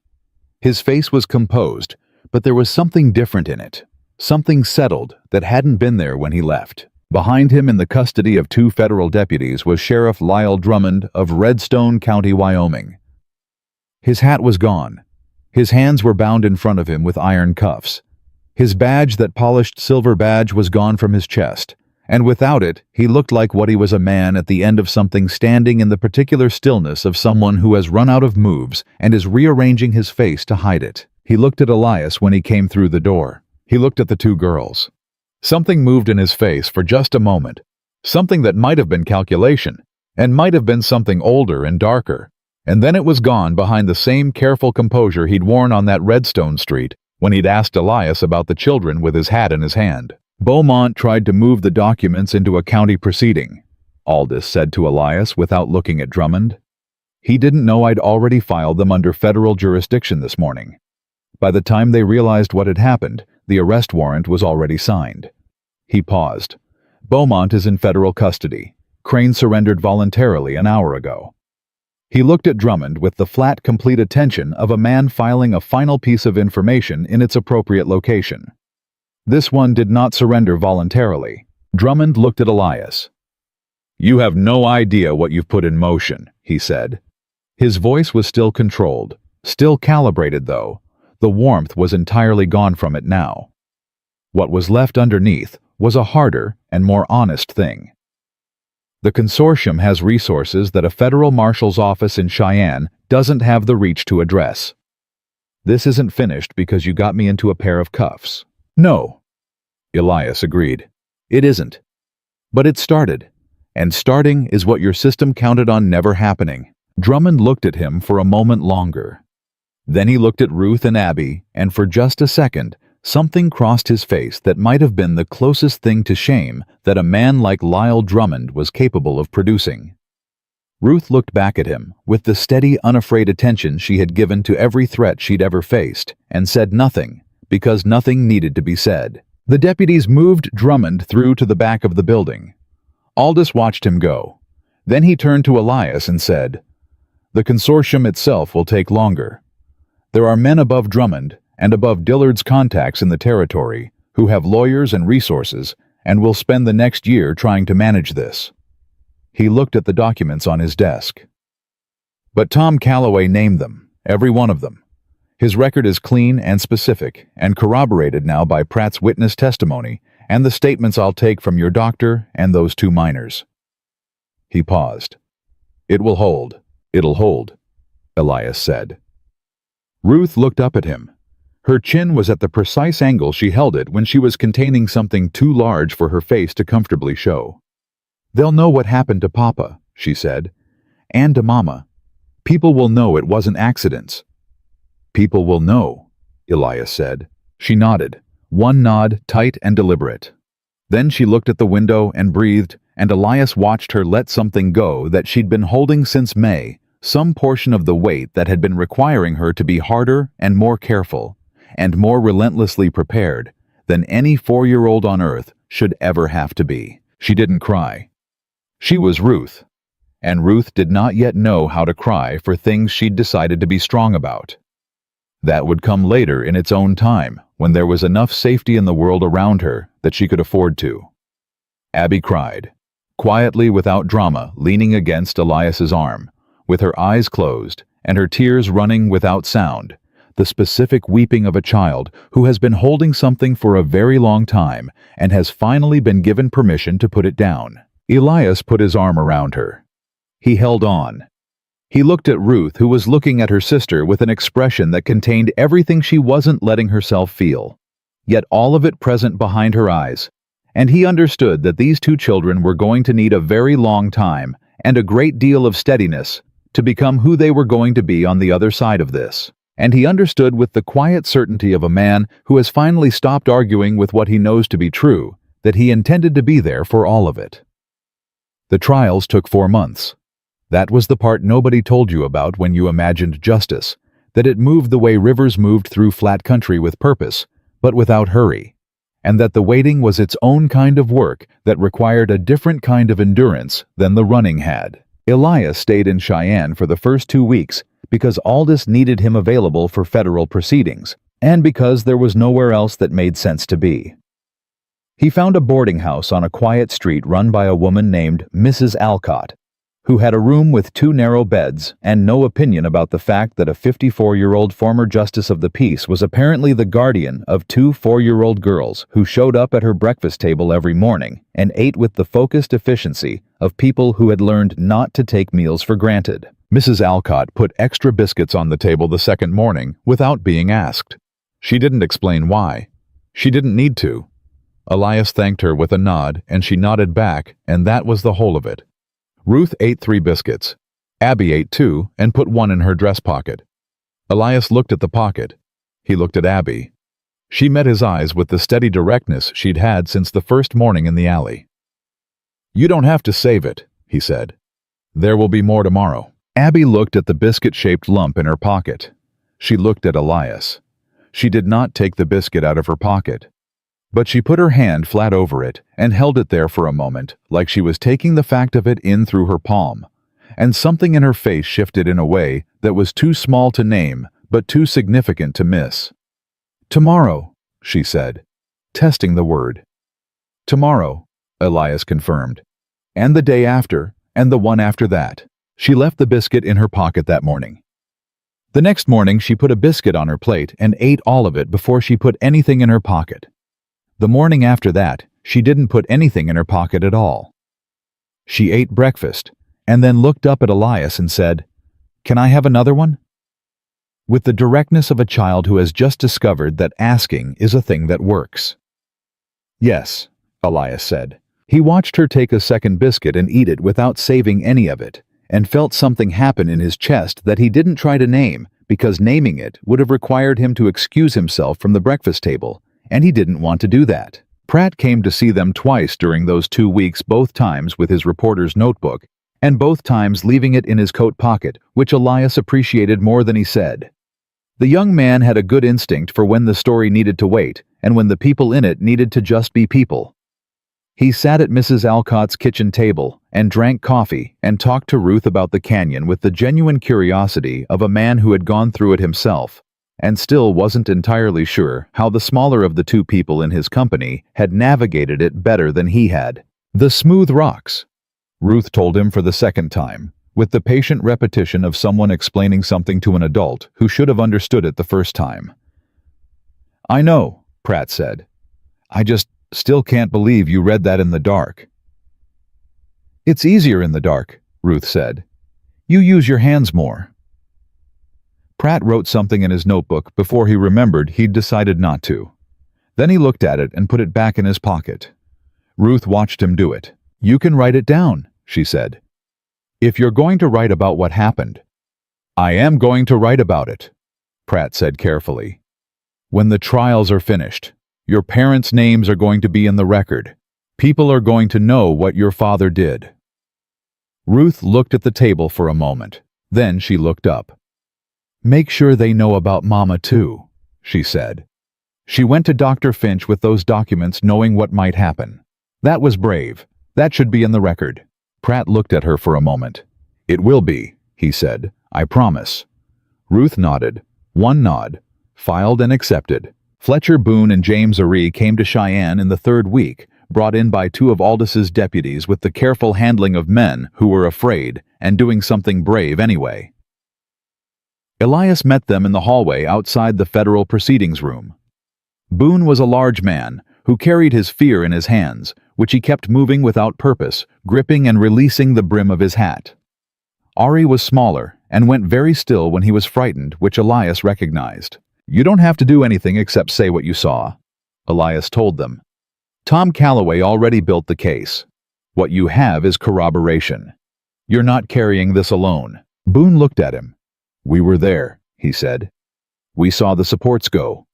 His face was composed, but there was something different in it, something settled that hadn't been there when he left. Behind him, in the custody of 2 federal deputies, was Sheriff Lyle Drummond of Redstone County, Wyoming. His hat was gone. His hands were bound in front of him with iron cuffs. His badge, that polished silver badge, was gone from his chest, and without it, he looked like what he was, a man at the end of something, standing in the particular stillness of someone who has run out of moves and is rearranging his face to hide it. He looked at Elias when he came through the door. He looked at the 2 girls. Something moved in his face for just a moment, something that might have been calculation, and might have been something older and darker, and then it was gone behind the same careful composure he'd worn on that Redstone Street when he'd asked Elias about the children with his hat in his hand. "Beaumont tried to move the documents into a county proceeding," Aldous said to Elias without looking at Drummond. "He didn't know I'd already filed them under federal jurisdiction this morning. By the time they realized what had happened, the arrest warrant was already signed." He paused. "Beaumont is in federal custody. Crane surrendered voluntarily an hour ago." He looked at Drummond with the flat, complete attention of a man filing a final piece of information in its appropriate location. "This one did not surrender voluntarily." Drummond looked at Elias. "You have no idea what you've put in motion," he said. His voice was still controlled, still calibrated though. The warmth was entirely gone from it now. What was left underneath was a harder and more honest thing. "The consortium has resources that a federal marshal's office in Cheyenne doesn't have the reach to address. This isn't finished because you got me into a pair of cuffs." "No," Elias agreed. "It isn't. But it started. And starting is what your system counted on never happening." Drummond looked at him for a moment longer. Then he looked at Ruth and Abby, and for just a second, something crossed his face that might have been the closest thing to shame that a man like Lyle Drummond was capable of producing. Ruth looked back at him with the steady, unafraid attention she had given to every threat she'd ever faced, and said nothing, because nothing needed to be said. The deputies moved Drummond through to the back of the building. Aldous watched him go. Then he turned to Elias and said, "The consortium itself will take longer. There are men above Drummond and above Dillard's contacts in the territory who have lawyers and resources and will spend the next year trying to manage this." He looked at the documents on his desk. "But Tom Calloway named them, every one of them. His record is clean and specific and corroborated now by Pratt's witness testimony and the statements I'll take from your doctor and those 2 minors." He paused. "It will hold. It'll hold," Elias said. Ruth looked up at him. Her chin was at the precise angle she held it when she was containing something too large for her face to comfortably show. "They'll know what happened to Papa," she said, "and to Mama. People will know it wasn't accidents." "People will know," Elias said. She nodded, one nod tight and deliberate. Then she looked at the window and breathed, and Elias watched her let something go that she'd been holding since May, some portion of the weight that had been requiring her to be harder and more careful, and more relentlessly prepared than any 4-year-old on earth should ever have to be. She didn't cry. She was Ruth, and Ruth did not yet know how to cry for things she'd decided to be strong about. That would come later in its own time, when there was enough safety in the world around her that she could afford to. Abby cried, quietly without drama, leaning against Elias's arm, with her eyes closed and her tears running without sound, the specific weeping of a child who has been holding something for a very long time and has finally been given permission to put it down. Elias put his arm around her. He held on. He looked at Ruth, who was looking at her sister with an expression that contained everything she wasn't letting herself feel, yet all of it present behind her eyes, and he understood that these 2 children were going to need a very long time and a great deal of steadiness to become who they were going to be on the other side of this. And he understood with the quiet certainty of a man who has finally stopped arguing with what he knows to be true, that he intended to be there for all of it. The trials took 4 months. That was the part nobody told you about when you imagined justice, that it moved the way rivers moved through flat country with purpose, but without hurry. and that the waiting was its own kind of work that required a different kind of endurance than the running had. Elias stayed in Cheyenne for the first 2 weeks because Aldous needed him available for federal proceedings, and because there was nowhere else that made sense to be. He found a boarding house on a quiet street run by a woman named Mrs. Alcott, who had a room with 2 narrow beds and no opinion about the fact that a 54-year-old former justice of the peace was apparently the guardian of 2 4-year-old girls who showed up at her breakfast table every morning and ate with the focused efficiency of people who had learned not to take meals for granted. Mrs. Alcott put extra biscuits on the table the second morning without being asked. She didn't explain why. She didn't need to. Elias thanked her with a nod, and she nodded back, and that was the whole of it. Ruth ate 3 biscuits. Abby ate 2 and put 1 in her dress pocket. Elias looked at the pocket. He looked at Abby. She met his eyes with the steady directness she'd had since the first morning in the alley. "You don't have to save it," he said. "There will be more tomorrow." Abby looked at the biscuit-shaped lump in her pocket. She looked at Elias. She did not take the biscuit out of her pocket, but she put her hand flat over it and held it there for a moment, like she was taking the fact of it in through her palm, and something in her face shifted in a way that was too small to name, but too significant to miss. "Tomorrow," she said, testing the word. "Tomorrow," Elias confirmed. "And the day after, and the one after that." She left the biscuit in her pocket that morning. The next morning she put a biscuit on her plate and ate all of it before she put anything in her pocket. The morning after that, she didn't put anything in her pocket at all. She ate breakfast, and then looked up at Elias and said, "Can I have another one?" With the directness of a child who has just discovered that asking is a thing that works. "Yes," Elias said. He watched her take a second biscuit and eat it without saving any of it, and felt something happen in his chest that he didn't try to name, because naming it would have required him to excuse himself from the breakfast table, and he didn't want to do that. Pratt came to see them twice during those 2 weeks, both times with his reporter's notebook, and both times leaving it in his coat pocket, which Elias appreciated more than he said. The young man had a good instinct for when the story needed to wait, and when the people in it needed to just be people. He sat at Mrs. Alcott's kitchen table and drank coffee and talked to Ruth about the canyon with the genuine curiosity of a man who had gone through it himself, and still wasn't entirely sure how the smaller of the 2 people in his company had navigated it better than he had. "The smooth rocks," Ruth told him for the second time, with the patient repetition of someone explaining something to an adult who should have understood it the first time. "I know," Pratt said. "I just still can't believe you read that in the dark." "It's easier in the dark," Ruth said. "You use your hands more." Pratt wrote something in his notebook before he remembered he'd decided not to. Then he looked at it and put it back in his pocket. Ruth watched him do it. "You can write it down," she said. "If you're going to write about what happened." "I am going to write about it," Pratt said carefully. "When the trials are finished, your parents' names are going to be in the record. People are going to know what your father did." Ruth looked at the table for a moment. Then she looked up. "Make sure they know about Mama too," she said. She went to Dr. Finch with those documents, knowing what might happen. That was brave. That should be in the record. Pratt looked at her for a moment. "It will be," he said. "I promise." Ruth nodded. One nod. Filed and accepted. Fletcher Boone and James Aree came to Cheyenne in the 3rd week, brought in by 2 of Aldis's deputies with the careful handling of men who were afraid and doing something brave anyway. Elias met them in the hallway outside the federal proceedings room. Boone was a large man who carried his fear in his hands, which he kept moving without purpose, gripping and releasing the brim of his hat. Aree was smaller and went very still when he was frightened, which Elias recognized. "You don't have to do anything except say what you saw," Elias told them. "Tom Calloway already built the case. What you have is corroboration. You're not carrying this alone." Boone looked at him. "We were there," he said. "We saw the supports go.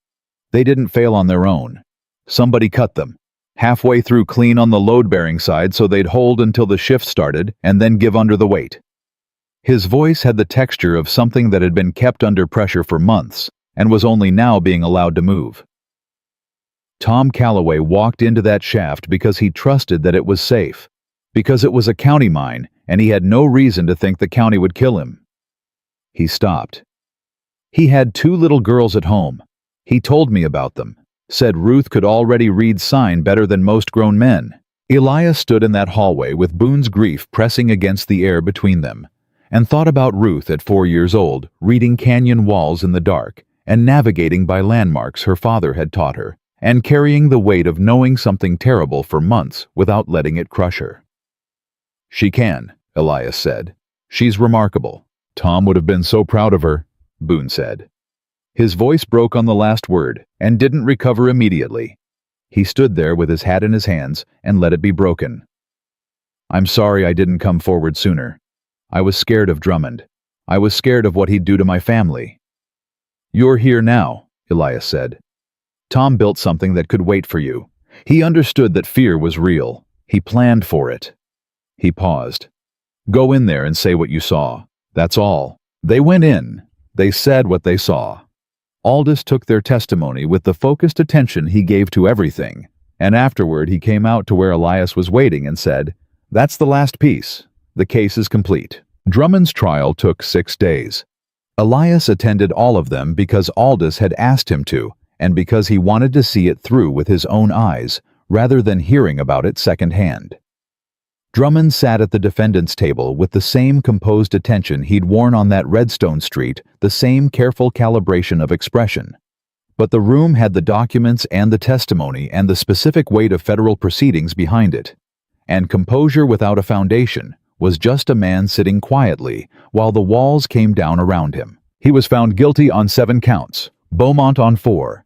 They didn't fail on their own. Somebody cut them. Halfway through clean on the load-bearing side so they'd hold until the shift started and then give under the weight." His voice had the texture of something that had been kept under pressure for months and was only now being allowed to move. Tom Calloway walked into that shaft because he trusted that it was safe, because it was a county mine and he had no reason to think the county would kill him. He stopped. He had 2 little girls at home. He told me about them, said Ruth could already read sign better than most grown men. Elias stood in that hallway with Boone's grief pressing against the air between them, and thought about Ruth at 4 years old, reading canyon walls in the dark, and navigating by landmarks her father had taught her, and carrying the weight of knowing something terrible for months without letting it crush her. "She can," Elias said. "She's remarkable." "Tom would have been so proud of her," Boone said. His voice broke on the last word, and didn't recover immediately. He stood there with his hat in his hands and let it be broken. "I'm sorry I didn't come forward sooner. I was scared of Drummond. I was scared of what he'd do to my family." "You're here now," Elias said. "Tom built something that could wait for you. He understood that fear was real. He planned for it." He paused. "Go in there and say what you saw. That's all." They went in. They said what they saw. Aldous took their testimony with the focused attention he gave to everything, and afterward he came out to where Elias was waiting and said, "That's the last piece. The case is complete." Drummond's trial took 6 days. Elias attended all of them because Aldous had asked him to, and because he wanted to see it through with his own eyes, rather than hearing about it secondhand. Drummond sat at the defendant's table with the same composed attention he'd worn on that Redstone Street, the same careful calibration of expression. But the room had the documents and the testimony and the specific weight of federal proceedings behind it. And composure without a foundation was just a man sitting quietly while the walls came down around him. He was found guilty on 7 counts, Beaumont on 4.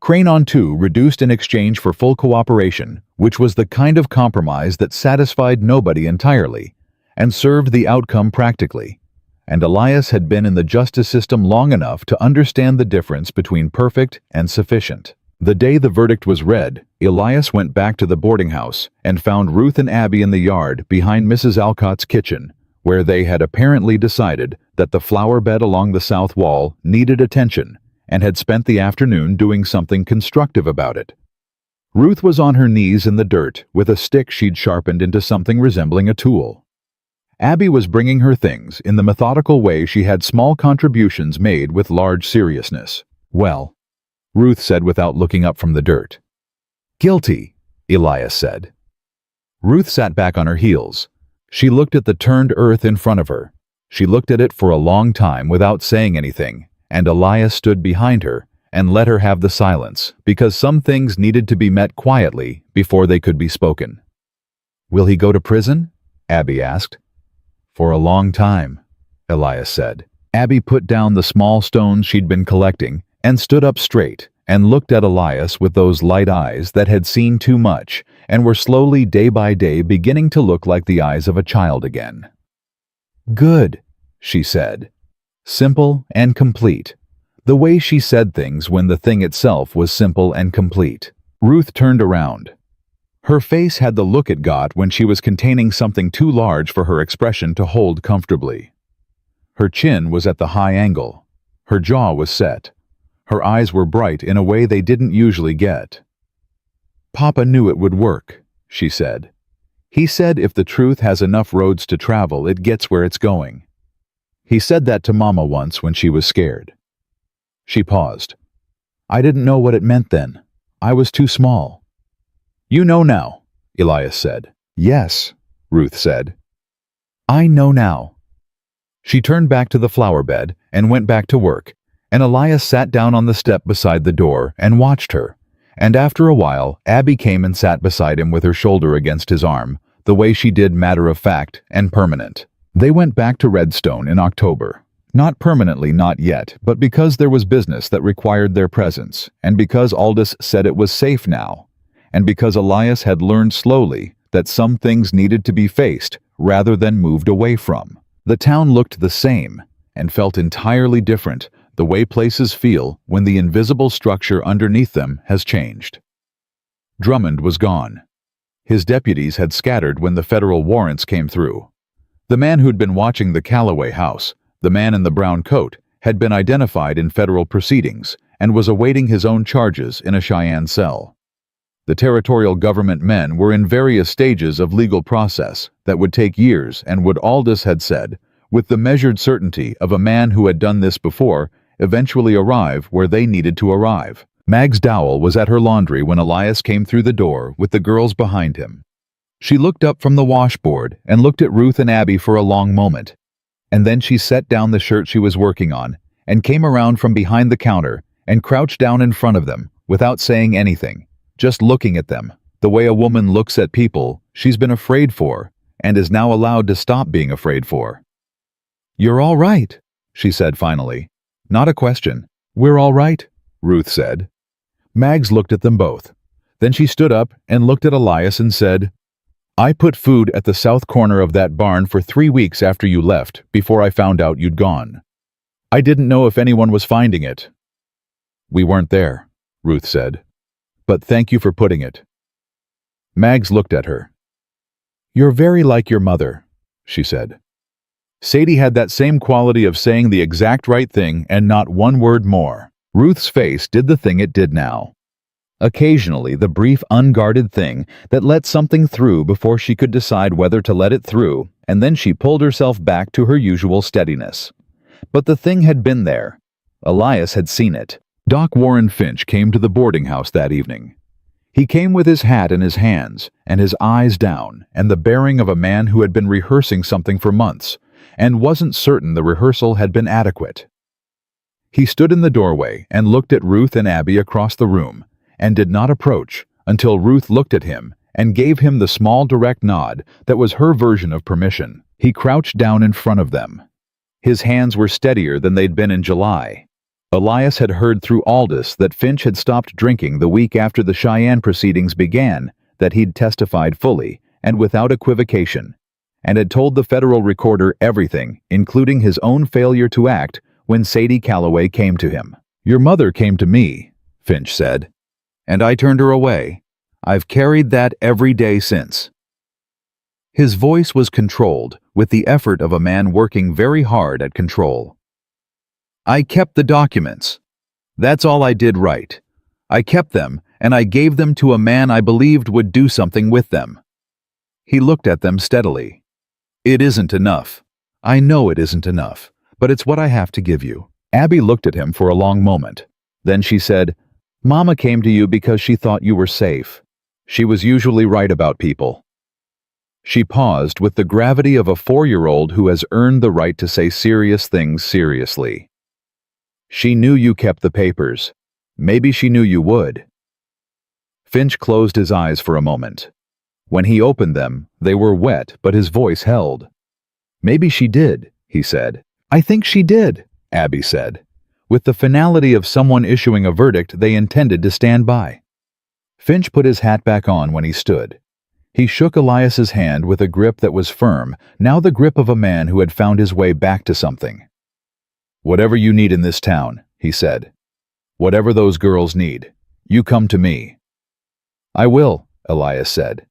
Crane on 2, reduced in exchange for full cooperation, which was the kind of compromise that satisfied nobody entirely, and served the outcome practically. And Elias had been in the justice system long enough to understand the difference between perfect and sufficient. The day the verdict was read, Elias went back to the boarding house and found Ruth and Abby in the yard behind Mrs. Alcott's kitchen, where they had apparently decided that the flower bed along the south wall needed attention, and had spent the afternoon doing something constructive about it. Ruth was on her knees in the dirt with a stick she'd sharpened into something resembling a tool. Abby was bringing her things in the methodical way she had small contributions made with large seriousness. "Well," Ruth said without looking up from the dirt. "Guilty," Elias said. Ruth sat back on her heels. She looked at the turned earth in front of her. She looked at it for a long time without saying anything, and Elias stood behind her and let her have the silence, because some things needed to be met quietly before they could be spoken. "Will he go to prison?" Abby asked. "For a long time," Elias said. Abby put down the small stones she'd been collecting and stood up straight and looked at Elias with those light eyes that had seen too much and were slowly day by day beginning to look like the eyes of a child again. "Good," she said. Simple and complete. The way she said things when the thing itself was simple and complete. Ruth turned around. Her face had the look it got when she was containing something too large for her expression to hold comfortably. Her chin was at the high angle. Her jaw was set. Her eyes were bright in a way they didn't usually get. "Papa knew it would work," she said. "He said if the truth has enough roads to travel, it gets where it's going. He said that to Mama once when she was scared." She paused. "I didn't know what it meant then. I was too small." "You know now," Elias said. "Yes," Ruth said. "I know now." She turned back to the flower bed and went back to work, and Elias sat down on the step beside the door and watched her, and after a while Abby came and sat beside him with her shoulder against his arm, the way she did matter-of-fact and permanent. They went back to Redstone in October. Not permanently, not yet, but because there was business that required their presence, and because Aldous said it was safe now, and because Elias had learned slowly that some things needed to be faced rather than moved away from. The town looked the same and felt entirely different, the way places feel when the invisible structure underneath them has changed. Drummond was gone. His deputies had scattered when the federal warrants came through. The man who'd been watching the Calloway house, the man in the brown coat, had been identified in federal proceedings and was awaiting his own charges in a Cheyenne cell. The territorial government men were in various stages of legal process that would take years, and would, Aldous had said, with the measured certainty of a man who had done this before, eventually arrive where they needed to arrive. Mags Dowell was at her laundry when Elias came through the door with the girls behind him. She looked up from the washboard and looked at Ruth and Abby for a long moment, and then she set down the shirt she was working on and came around from behind the counter and crouched down in front of them without saying anything, just looking at them, the way a woman looks at people she's been afraid for and is now allowed to stop being afraid for. "You're all right," she said finally. Not a question. "We're all right," Ruth said. Mags looked at them both. Then she stood up and looked at Elias and said, "I put food at the south corner of that barn for 3 weeks after you left, before I found out you'd gone. I didn't know if anyone was finding it." "We weren't there," Ruth said. "But thank you for putting it." Mags looked at her. "You're very like your mother," she said. Sadie had that same quality of saying the exact right thing and not one word more. Ruth's face did the thing it did now. Occasionally, the brief, unguarded thing that let something through before she could decide whether to let it through, and then she pulled herself back to her usual steadiness. But the thing had been there. Elias had seen it. Doc Warren Finch came to the boarding house that evening. He came with his hat in his hands, and his eyes down, and the bearing of a man who had been rehearsing something for months, and wasn't certain the rehearsal had been adequate. He stood in the doorway and looked at Ruth and Abby across the room, and did not approach until Ruth looked at him and gave him the small direct nod that was her version of permission. He crouched down in front of them. His hands were steadier than they'd been in July. Elias had heard through Aldous that Finch had stopped drinking the week after the Cheyenne proceedings began, that he'd testified fully and without equivocation, and had told the federal recorder everything, including his own failure to act when Sadie Calloway came to him. "Your mother came to me," Finch said, "and I turned her away. I've carried that every day since." His voice was controlled, with the effort of a man working very hard at control. "I kept the documents. That's all I did right. I kept them, and I gave them to a man I believed would do something with them." He looked at them steadily. "It isn't enough. I know it isn't enough, but it's what I have to give you." Abby looked at him for a long moment. Then she said, "Mama came to you because she thought you were safe. She was usually right about people." She paused with the gravity of a 4-year-old who has earned the right to say serious things seriously. "She knew you kept the papers. Maybe she knew you would." Finch closed his eyes for a moment. When he opened them, they were wet, but his voice held. "Maybe she did," he said. "I think she did," Abby said, with the finality of someone issuing a verdict they intended to stand by. Finch put his hat back on when he stood. He shook Elias's hand with a grip that was firm, now the grip of a man who had found his way back to something. "Whatever you need in this town," he said. "Whatever those girls need, you come to me." "I will," Elias said.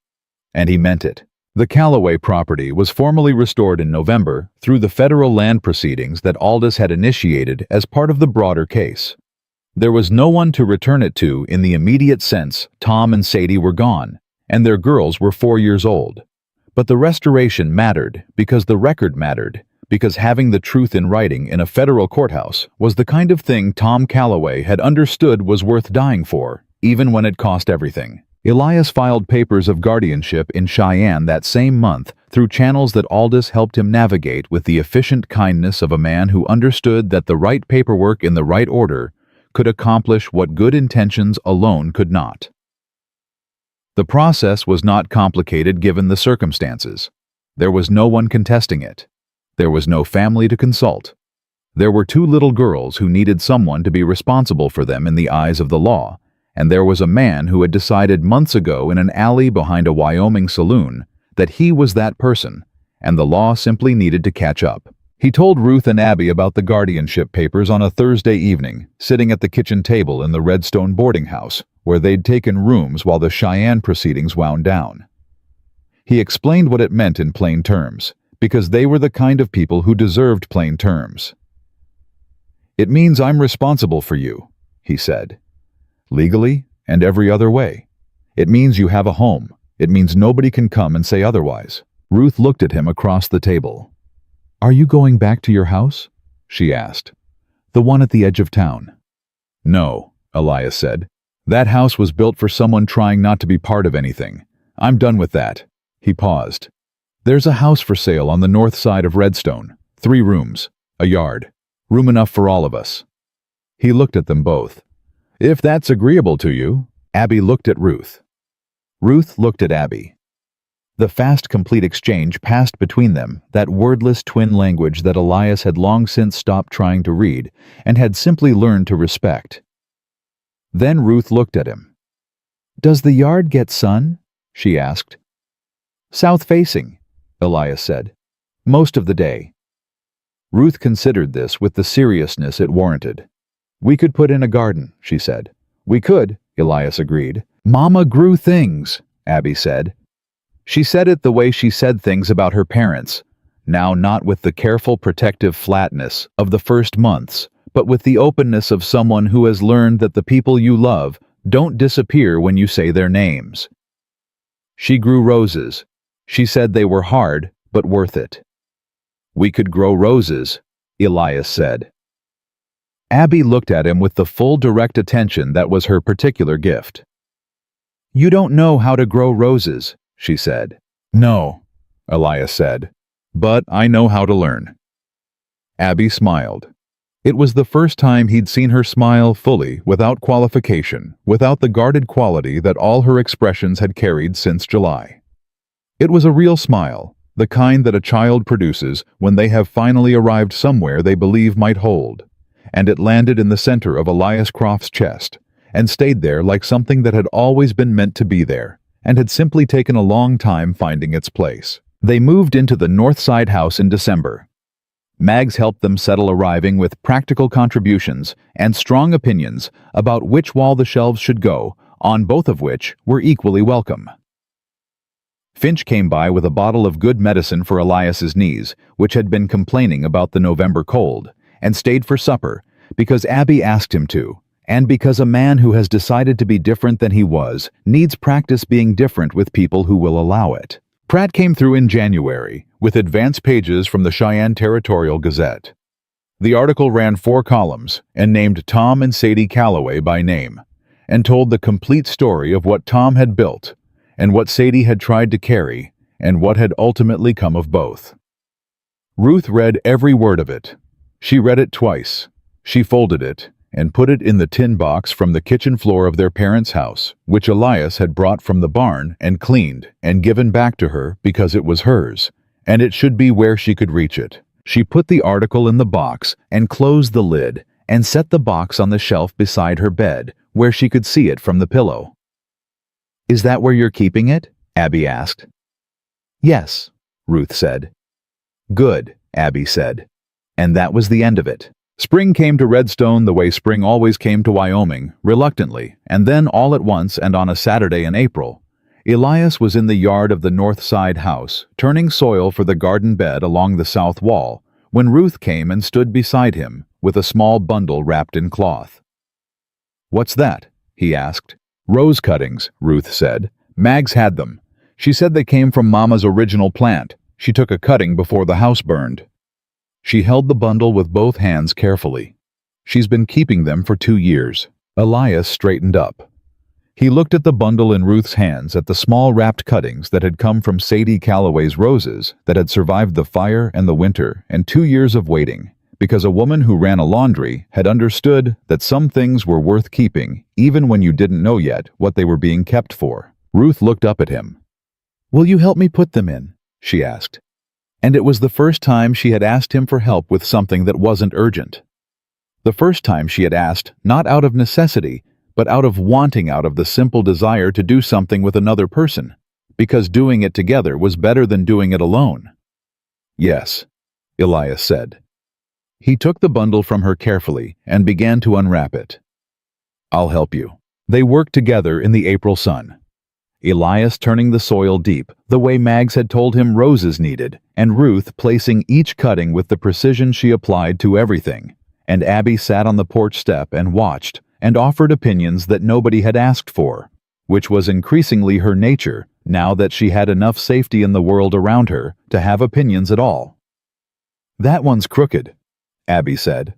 And he meant it. The Calloway property was formally restored in November through the federal land proceedings that Aldous had initiated as part of the broader case. There was no one to return it to in the immediate sense. Tom and Sadie were gone, and their girls were 4 years old. But the restoration mattered because the record mattered, because having the truth in writing in a federal courthouse was the kind of thing Tom Calloway had understood was worth dying for, even when it cost everything. Elias filed papers of guardianship in Cheyenne that same month through channels that Aldous helped him navigate with the efficient kindness of a man who understood that the right paperwork in the right order could accomplish what good intentions alone could not. The process was not complicated given the circumstances. There was no one contesting it. There was no family to consult. There were 2 little girls who needed someone to be responsible for them in the eyes of the law, and there was a man who had decided months ago in an alley behind a Wyoming saloon that he was that person, and the law simply needed to catch up. He told Ruth and Abby about the guardianship papers on a Thursday evening, sitting at the kitchen table in the Redstone boarding house, where they'd taken rooms while the Cheyenne proceedings wound down. He explained what it meant in plain terms, because they were the kind of people who deserved plain terms. "It means I'm responsible for you," he said. "Legally and every other way. It means you have a home. It means nobody can come and say otherwise. Ruth looked at him across the table. Are you going back to your house? She asked. The one at the edge of town. No, Elias said. That house was built for someone trying not to be part of anything. I'm done with that. He paused. There's a house for sale on the north side of Redstone. 3 rooms, a yard, room enough for all of us. He looked at them both. If that's agreeable to you. Abby looked at Ruth. Ruth looked at Abby. The fast, complete exchange passed between them, that wordless twin language that Elias had long since stopped trying to read and had simply learned to respect. Then Ruth looked at him. Does the yard get sun? She asked. South-facing, Elias said. Most of the day. Ruth considered this with the seriousness it warranted. We could put in a garden, she said. We could, Elias agreed. Mama grew things, Abby said. She said it the way she said things about her parents, now not with the careful protective flatness of the first months, but with the openness of someone who has learned that the people you love don't disappear when you say their names. She grew roses. She said they were hard, but worth it. We could grow roses, Elias said. Abby looked at him with the full direct attention that was her particular gift. You don't know how to grow roses, she said. No, Elias said, but I know how to learn. Abby smiled. It was the first time he'd seen her smile fully, without qualification, without the guarded quality that all her expressions had carried since July. It was a real smile, the kind that a child produces when they have finally arrived somewhere they believe might hold, and it landed in the center of Elias Croft's chest, and stayed there like something that had always been meant to be there, and had simply taken a long time finding its place. They moved into the North Side house in December. Mags helped them settle, arriving with practical contributions and strong opinions about which wall the shelves should go, on both of which were equally welcome. Finch came by with a bottle of good medicine for Elias's knees, which had been complaining about the November cold, and stayed for supper, because Abby asked him to, and because a man who has decided to be different than he was needs practice being different with people who will allow it. Pratt came through in January, with advance pages from the Cheyenne Territorial Gazette. The article ran 4 columns and named Tom and Sadie Calloway by name, and told the complete story of what Tom had built, and what Sadie had tried to carry, and what had ultimately come of both. Ruth read every word of it. She read it twice. She folded it, and put it in the tin box from the kitchen floor of their parents' house, which Elias had brought from the barn and cleaned and given back to her because it was hers, and it should be where she could reach it. She put the article in the box and closed the lid and set the box on the shelf beside her bed, where she could see it from the pillow. Is that where you're keeping it? Abby asked. Yes, Ruth said. Good, Abby said. And that was the end of it. Spring came to Redstone the way spring always came to Wyoming, reluctantly, and then all at once and on a Saturday in April. Elias was in the yard of the North Side house, turning soil for the garden bed along the south wall, when Ruth came and stood beside him, with a small bundle wrapped in cloth. What's that? He asked. Rose cuttings, Ruth said. Mags had them. She said they came from Mama's original plant. She took a cutting before the house burned. She held the bundle with both hands carefully. She's been keeping them for 2 years. Elias straightened up. He looked at the bundle in Ruth's hands, at the small wrapped cuttings that had come from Sadie Calloway's roses that had survived the fire and the winter and 2 years of waiting, because a woman who ran a laundry had understood that some things were worth keeping even when you didn't know yet what they were being kept for. Ruth looked up at him. Will you help me put them in? She asked. And it was the first time she had asked him for help with something that wasn't urgent. The first time she had asked, not out of necessity, but out of wanting, out of the simple desire to do something with another person, because doing it together was better than doing it alone. Yes, Elias said. He took the bundle from her carefully and began to unwrap it. I'll help you. They worked together in the April sun. Elias turning the soil deep, the way Mags had told him roses needed, and Ruth placing each cutting with the precision she applied to everything, and Abby sat on the porch step and watched, and offered opinions that nobody had asked for. which was increasingly her nature now that she had enough safety in the world around her to have opinions at all. "That one's crooked," Abby said.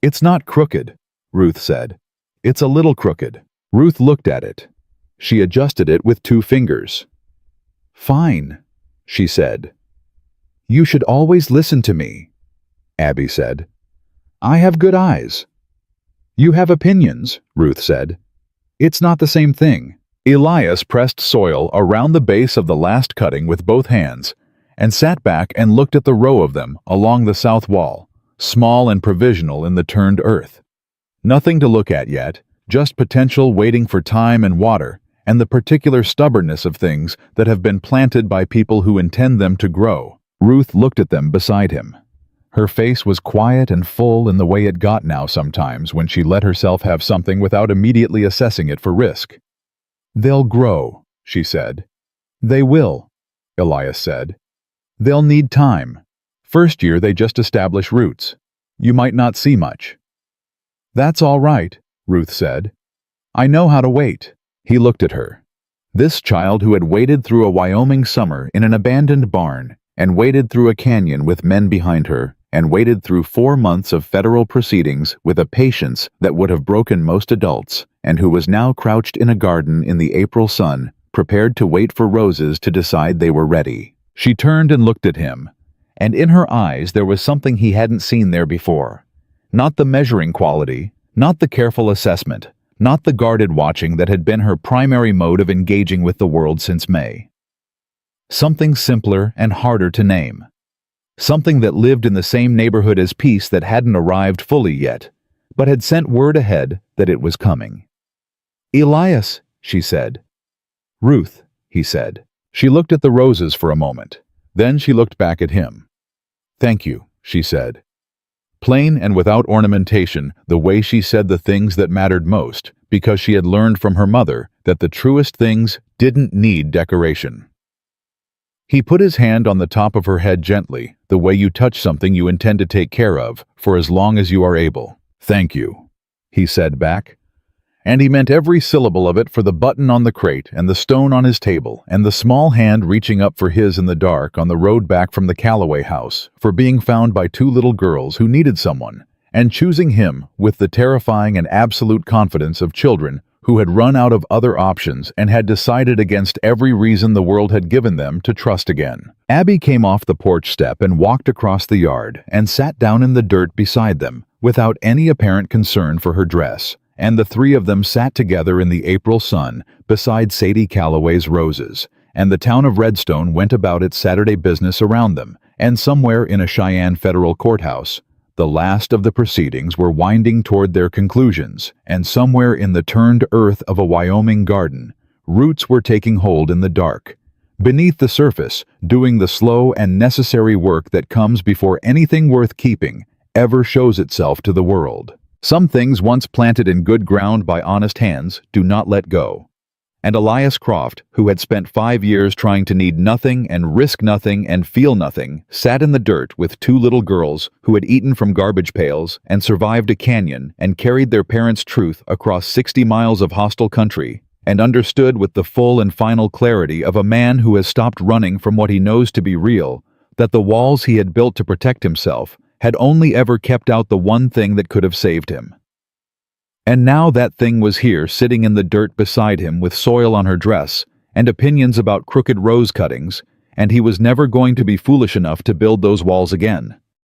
"It's not crooked," Ruth said. "It's a little crooked." Ruth looked at it. She adjusted it with 2 fingers. "Fine," she said. "You should always listen to me," Abby said. "I have good eyes." "You have opinions," Ruth said. "It's not the same thing." Elias pressed soil around the base of the last cutting with both hands and sat back and looked at the row of them along the south wall, small and provisional in the turned earth. Nothing to look at yet, just potential waiting for time and water, and the particular stubbornness of things that have been planted by people who intend them to grow. Ruth looked at them beside him. Her face was quiet and full in the way it got now sometimes when she let herself have something without immediately assessing it for risk. "They'll grow," she said. "They will," Elias said. "They'll need time. First year they just establish roots. You might not see much." "That's all right," Ruth said. "I know how to wait." He looked at her. This child who had waded through a Wyoming summer in an abandoned barn, and waded through a canyon with men behind her, and waded through 4 months of federal proceedings with a patience that would have broken most adults, and who was now crouched in a garden in the April sun, prepared to wait for roses to decide they were ready. She turned and looked at him, and in her eyes there was something he hadn't seen there before. Not the measuring quality, not the careful assessment, not the guarded watching that had been her primary mode of engaging with the world since May. Something simpler and harder to name. Something that lived in the same neighborhood as peace that hadn't arrived fully yet, but had sent word ahead that it was coming. "Elias," she said. "Ruth," he said. She looked at the roses for a moment. Then she looked back at him. "Thank you," she said. Plain and without ornamentation, the way she said the things that mattered most, because she had learned from her mother that the truest things didn't need decoration. He put his hand on the top of her head gently, the way you touch something you intend to take care of for as long as you are able. "Thank you," he said back. And he meant every syllable of it for the button on the crate and the stone on his table and the small hand reaching up for his in the dark on the road back from the Calloway house, for being found by 2 little girls who needed someone, and choosing him with the terrifying and absolute confidence of children who had run out of other options and had decided against every reason the world had given them to trust again. Abby came off the porch step and walked across the yard and sat down in the dirt beside them, without any apparent concern for her dress, and the 3 of them sat together in the April sun beside Sadie Calloway's roses, and the town of Redstone went about its Saturday business around them, and somewhere in a Cheyenne federal courthouse, the last of the proceedings were winding toward their conclusions, and somewhere in the turned earth of a Wyoming garden, roots were taking hold in the dark, beneath the surface, doing the slow and necessary work that comes before anything worth keeping ever shows itself to the world. Some things once planted in good ground by honest hands do not let go. And Elias Croft, who had spent 5 years trying to need nothing and risk nothing and feel nothing, sat in the dirt with 2 little girls who had eaten from garbage pails and survived a canyon and carried their parents' truth across 60 miles of hostile country, and understood with the full and final clarity of a man who has stopped running from what he knows to be real, that the walls he had built to protect himself had only ever kept out the one thing that could have saved him. And now that thing was here sitting in the dirt beside him with soil on her dress and opinions about crooked rose cuttings, and he was never going to be foolish enough to build those walls again.